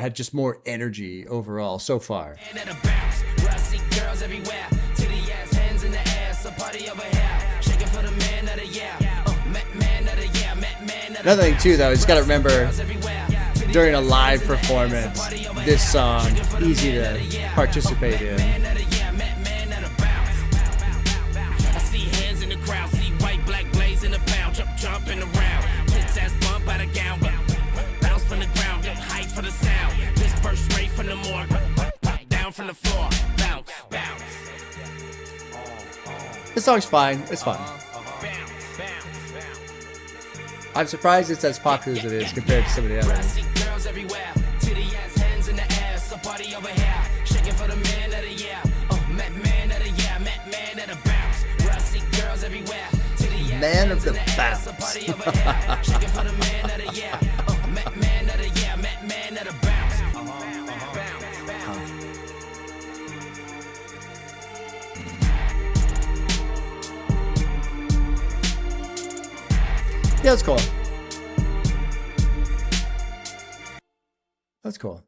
had just more energy overall so far. Man of the bounce. Brassy girls everywhere. Titty ass hands in the air. So party over here. Shaking for the man of the year. Oh, man of the year. Man of the Another thing too, though, is got to remember girls everywhere. during a live performance, this song easy to participate in. I see hands in the crowd, see white, black blaze in the pound, jumping around. Tits ass bump out of gown, bounce from the ground, hype for the sound. This first straight from the morgue, pop down from the floor, bounce. This song's fine. It's fun. I'm surprised it's as popular as it is compared to some of the others. Girls everywhere, titty ass hands in the air, over here. Shaking for the man of the year. Man of the year, man of the bounce. Where I see girls everywhere. Man of the bounce. Party over here. Shaking for the man of the year. Man of the year, man of the bounce. Yeah, that's cool. That's cool.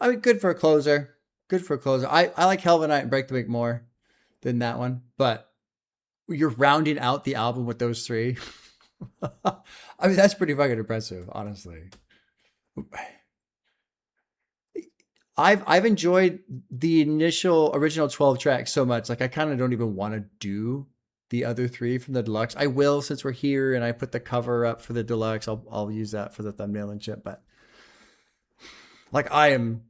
I mean, good for a closer. Good for a closer. I like Hell of a Night and Break the Bank more than that one, but you're rounding out the album with those three. I mean, that's pretty fucking impressive, honestly. I've enjoyed the original 12 tracks so much. Like, I kind of don't even want to do the other three from the deluxe. I will, since we're here and I put the cover up for the deluxe. I'll use that for the thumbnail and shit. But like, I am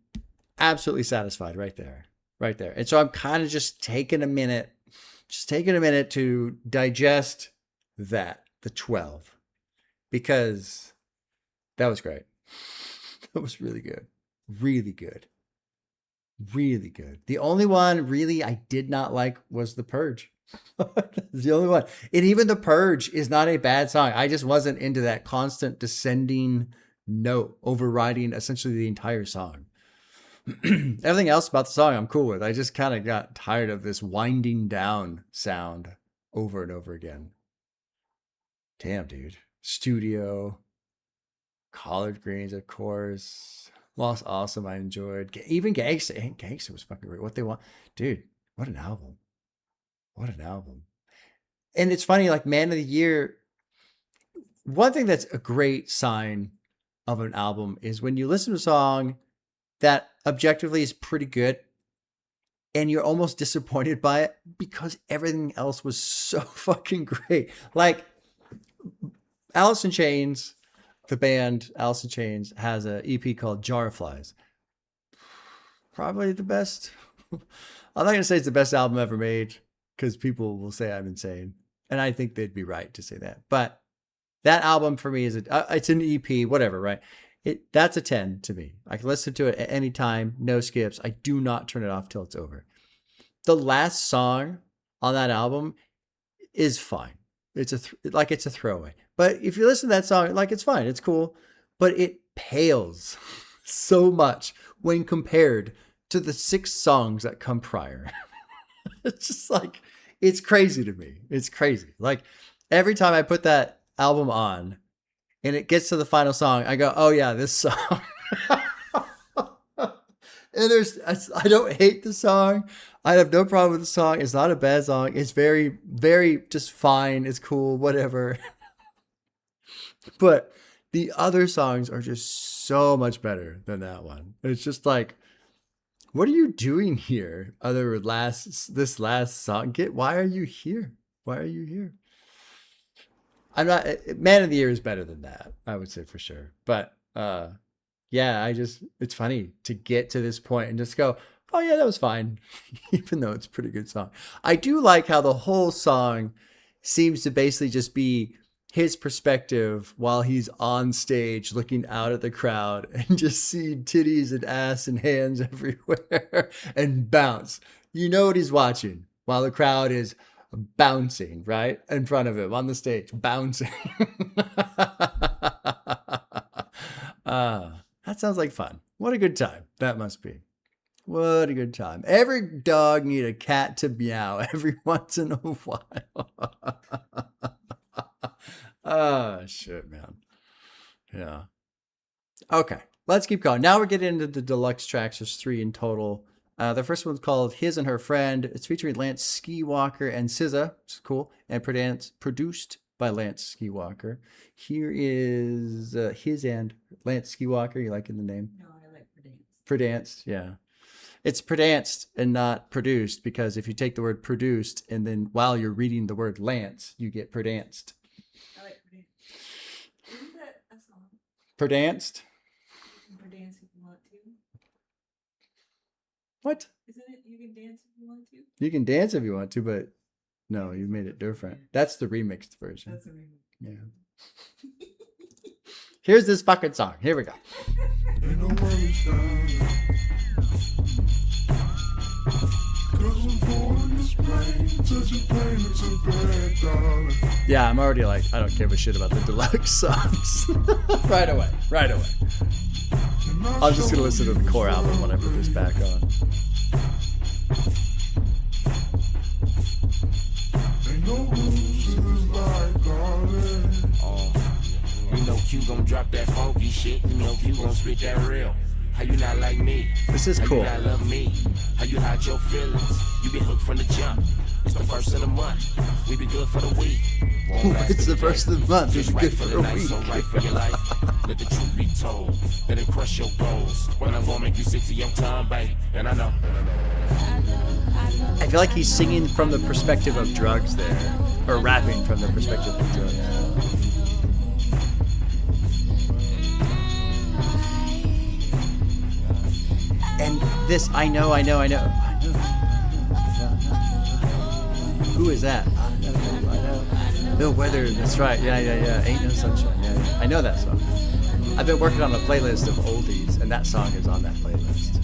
absolutely satisfied right there. And so I'm kind of just taking a minute to digest the 12, because that was great. That was really good. Really good. Really good. The only one really I did not like was The Purge. The only one. And even The Purge is not a bad song. I just wasn't into that constant descending note overriding essentially the entire song. Everything else about the song I'm cool with. I just kind of got tired of this winding down sound over and over again. Damn, dude. Studio. Collard Greens, of course. Lost Awesome, I enjoyed. Even Gangsta. Gangsta was fucking great. What They Want. Dude, what an album. What an album. And it's funny, like, Man of the Year. One thing that's a great sign of an album is when you listen to a song that objectively is pretty good and you're almost disappointed by it because everything else was so fucking great. Like, Alice in Chains, the band Alice in Chains, has an EP called Jar of Flies. Probably the best. I'm not going to say it's the best album ever made, because people will say I'm insane. And I think they'd be right to say that. But that album for me is it's an EP, whatever, right? That's a 10 to me. I can listen to it at any time, no skips. I do not turn it off till it's over. The last song on that album is fine. It's a throwaway. But if you listen to that song, like, it's fine, it's cool, but it pales so much when compared to the 6 songs that come prior. It's just like, it's crazy to me. It's crazy. Like, every time I put that album on and it gets to the final song, I go, oh yeah, this song. And I don't hate the song. I have no problem with the song. It's not a bad song. It's very, very just fine. It's cool, whatever. But the other songs are just so much better than that one. It's just like, what are you doing here? This last song. Why are you here? Why are you here? I'm not. Man of the Year is better than that, I would say, for sure. But yeah, it's funny to get to this point and just go, oh yeah, that was fine, even though it's a pretty good song. I do like how the whole song seems to basically just be his perspective while he's on stage looking out at the crowd and just seeing titties and ass and hands everywhere and bounce. You know what he's watching while the crowd is bouncing right in front of him on the stage, bouncing. That sounds like fun. What a good time that must be. What a good time. Every dog need a cat to meow every once in a while. Oh, shit, man. Yeah. Okay, let's keep going. Now we're getting into the deluxe tracks. There's 3 in total. The first one's called His and Her Friend. It's featuring Lance Skywalker and SZA, which is cool, and produced by Lance Skywalker. Here is His and Lance Skywalker. You liking the name? No, I like Predanced. Predanced, yeah. It's Predanced and not produced, because if you take the word produced and then while you're reading the word Lance, you get Predanced. I like Predanced. Isn't that a song? Predanced? You can dance if you want to. What? Isn't it you can dance if you want to? You can dance if you want to, but no, you made it different. That's the remixed version. That's a remix. Yeah. Here's this fucking song. Here we go. Ain't no worries, darling. Yeah, I'm already like, I don't give a shit about the deluxe songs. Right away. I'm just gonna listen to the core album when I put this back on. You know Q gon' drop that funky shit. You know Q gon' spit that real. How you not like me? This is cool. How you not love me? How you hide your feelings? You been hooked from the jump. It's the first of the month. We be good for the week. It's the first of the month. It's good for a week. So right for your life. Let the truth be told. Let it crush your goals. When I'm gonna make you sick to your tongue, babe. And I know. I feel like he's singing from the perspective of drugs there, or rapping from the perspective of drugs. And this, I know. Who is that? I know. Bill Weather, that's right. Yeah. Ain't No Sunshine. Yeah. I know that song. I've been working on a playlist of oldies, and that song is on that playlist.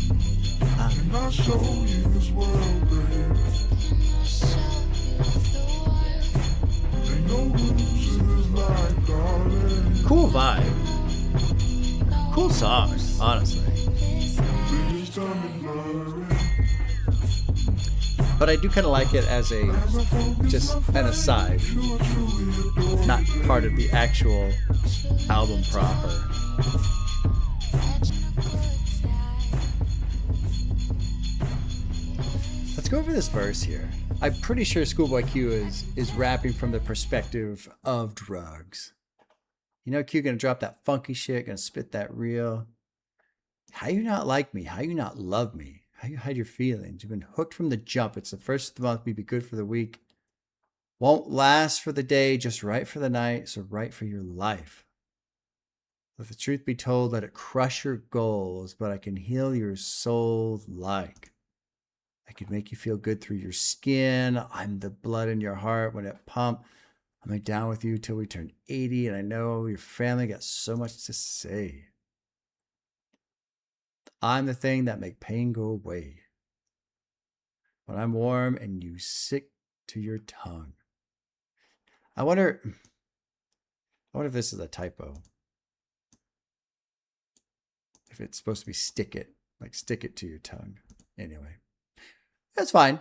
Cool vibe. Cool song, honestly. But I do kind of like it as a, just an aside, not part of the actual album proper. Let's go over this verse here. I'm pretty sure ScHoolboy Q is rapping from the perspective of drugs. You know, Q gonna drop that funky shit, gonna spit that real. How you not like me? How you not love me? How you hide your feelings? You've been hooked from the jump. It's the first of the month. We be good for the week. Won't last for the day, just right for the night. So right for your life. Let the truth be told, let it crush your goals, but I can heal your soul like. I could make you feel good through your skin. I'm the blood in your heart when it pumps. I'm down with you till we turn 80, and I know your family got so much to say. I'm the thing that make pain go away. When I'm warm and you sick to your tongue. I wonder if this is a typo. If it's supposed to be stick it to your tongue. Anyway, that's fine.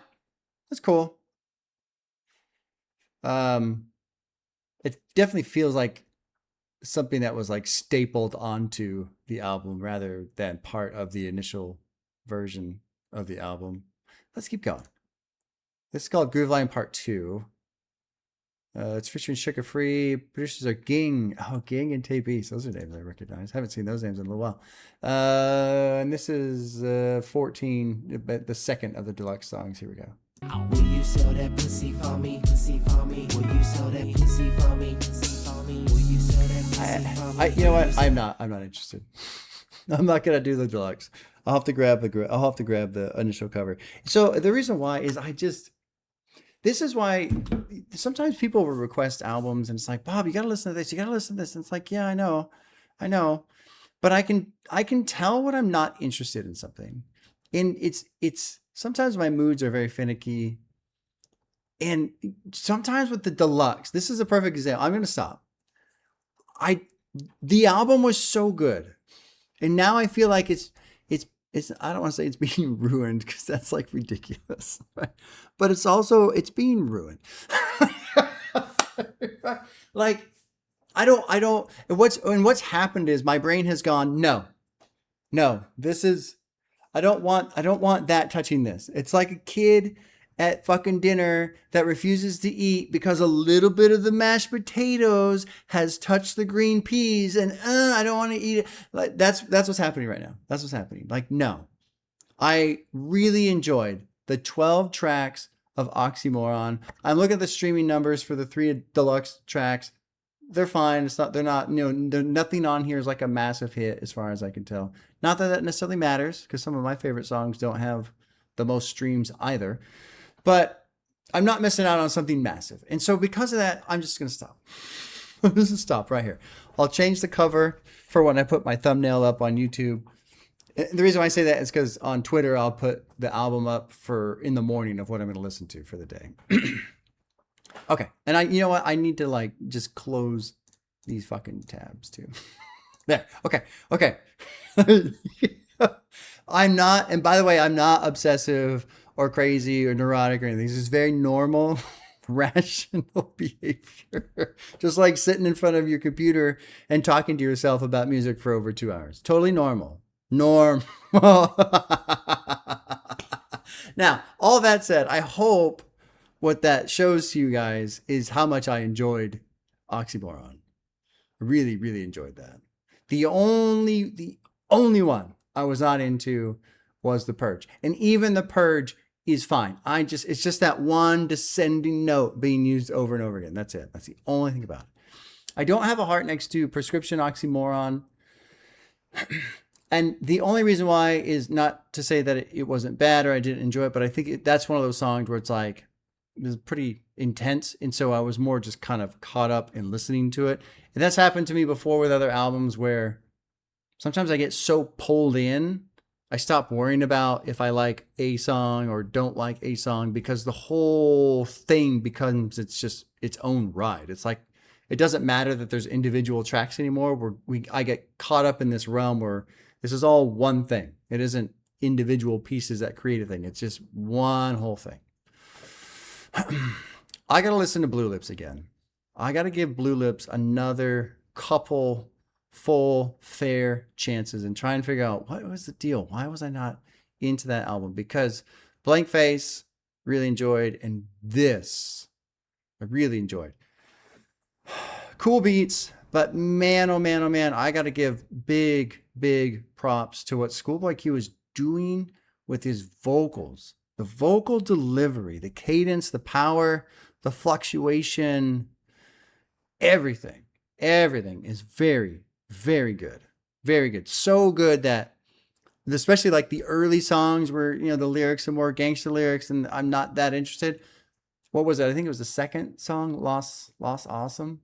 That's cool. It definitely feels like something that was like stapled onto the album rather than part of the initial version of the album. Let's keep going. This is called Groove Line Part 2. It's featuring Sugar Free. Producers are Ging and Tay Beast. Those are names I recognize. Haven't seen those names in a little while. And this is 14, the second of the deluxe songs. Here we go. Will you sell that pussy for me? Pussy for me? Will you sell that pussy for me? Pussy for me? Will you sell that pussy for me? You know what? I'm not interested. I'm not gonna do the deluxe. I'll have to grab the initial cover. So the reason why is this is why sometimes people will request albums and it's like, Bob, you gotta listen to this. You gotta listen to this. And it's like, yeah, I know, but I can tell when I'm not interested in something, and it's sometimes my moods are very finicky. And sometimes with the deluxe, this is a perfect example. I'm going to stop. The album was so good. And now I feel like it's I don't want to say it's being ruined because that's like ridiculous. Right? But it's being ruined. Like what's happened is my brain has gone, no, this is, I don't want that touching this. It's like a kid at fucking dinner that refuses to eat because a little bit of the mashed potatoes has touched the green peas and I don't want to eat it. Like that's what's happening right now. That's what's happening. Like, no, I really enjoyed the 12 tracks of Oxymoron. I'm looking at the streaming numbers for the 3 deluxe tracks. They're fine. Nothing on here is like a massive hit as far as I can tell. Not that that necessarily matters because some of my favorite songs don't have the most streams either. But I'm not missing out on something massive. And so because of that, I'm just going to stop. I'm just going to stop right here. I'll change the cover for when I put my thumbnail up on YouTube. And the reason why I say that is because on Twitter, I'll put the album up for in the morning of what I'm going to listen to for the day. Okay. And you know what? I need to like just close these fucking tabs too. There. Okay. Okay. I'm not, and by the way, I'm not obsessive or crazy or neurotic or anything. This is very normal, rational behavior. Just like sitting in front of your computer and talking to yourself about music for over 2 hours. Totally normal. Normal. Now, all that said, I hope what that shows to you guys is how much I enjoyed Oxymoron. I really, really enjoyed that. The only one I was not into was the Purge. And even the Purge is fine. It's just that one descending note being used over and over again. That's it. That's the only thing about it. I don't have a heart next to Prescription Oxymoron. And the only reason why is not to say that it wasn't bad or I didn't enjoy it, but I think that's one of those songs where it's like, it was pretty intense. And so I was more just kind of caught up in listening to it. And that's happened to me before with other albums where sometimes I get so pulled in, I stop worrying about if I like a song or don't like a song because the whole thing becomes it's own ride. It's like, it doesn't matter that there's individual tracks anymore. I get caught up in this realm where this is all one thing. It isn't individual pieces that create a thing. It's just one whole thing. I got to listen to Blue Lips again. I got to give Blue Lips another couple full, fair chances and try and figure out what was the deal. Why was I not into that album? Because Blank Face, really enjoyed. And this, I really enjoyed. Cool beats, but man, oh man, oh man, I got to give big props to what ScHoolboy Q is doing with his vocals. The vocal delivery, the cadence, the power, the fluctuation, everything is very, very good. Very good. So good that, especially like the early songs where, the lyrics are more gangster lyrics and I'm not that interested. What was it? I think it was the second song, Lost Awesome,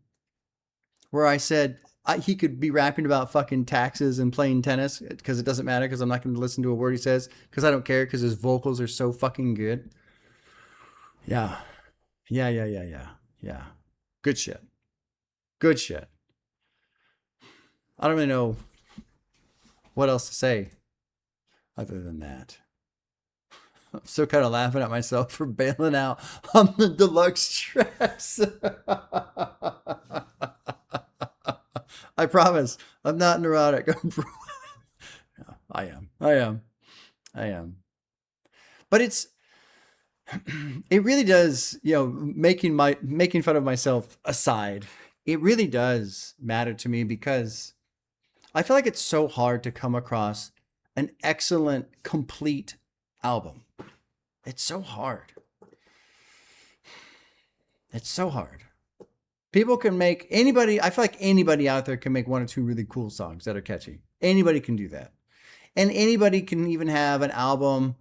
where I said he could be rapping about fucking taxes and playing tennis because it doesn't matter because I'm not going to listen to a word he says because I don't care because his vocals are so fucking good. Yeah. Good shit. I don't really know what else to say other than that. I'm still kind of laughing at myself for bailing out on the deluxe tracks. I promise I'm not neurotic. I am. But it really does, making fun of myself aside, it really does matter to me because I feel like it's so hard to come across an excellent, complete album. It's so hard. People can make I feel like anybody out there can make one or two really cool songs that are catchy. Anybody can do that. And anybody can even have an album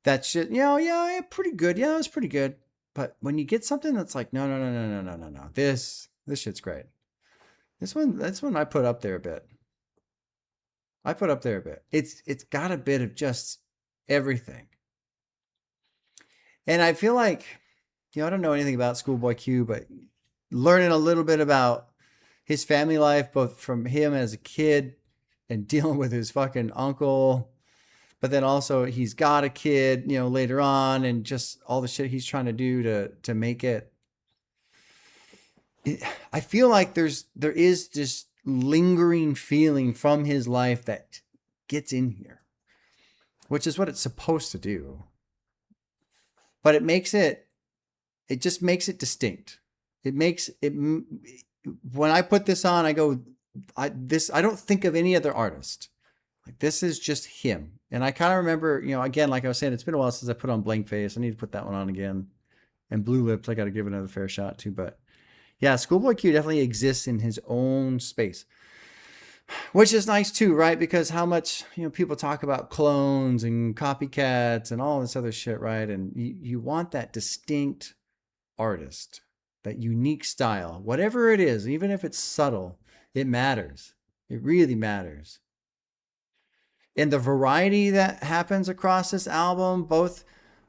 that's just, pretty good. Yeah, it's pretty good. But when you get something that's like, no. This shit's great. This one I put up there a bit. It's got a bit of just everything. And I feel like, I don't know anything about ScHoolboy Q, but learning a little bit about his family life, both from him as a kid and dealing with his fucking uncle, but then also he's got a kid, later on, and just all the shit he's trying to do to make it. I feel like there is this lingering feeling from his life that gets in here, which is what it's supposed to do. But it just makes it distinct. It makes it, when I put this on, I go, I don't think of any other artist. Like, this is just him. And I kind of remember, again, like I was saying, it's been a while since I put on Blank Face. I need to put that one on again. And Blue Lips, I got to give it another fair shot too. But yeah, ScHoolboy Q definitely exists in his own space, which is nice too, right? Because how much, people talk about clones and copycats and all this other shit, right? And you want that distinct artist, that unique style, whatever it is, even if it's subtle, it matters. It really matters. And the variety that happens across this album, both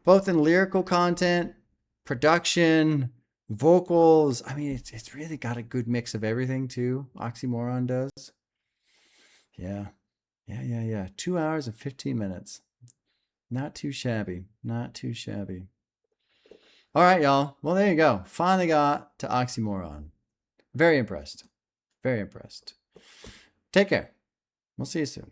in lyrical content, production, Vocals, I mean, it's really got a good mix of everything too. Oxymoron does. Yeah. 2 hours and 15 minutes. Not too shabby. Not too shabby. All right, y'all. Well, there you go. Finally got to Oxymoron. Very impressed. Very impressed. Take care. We'll see you soon.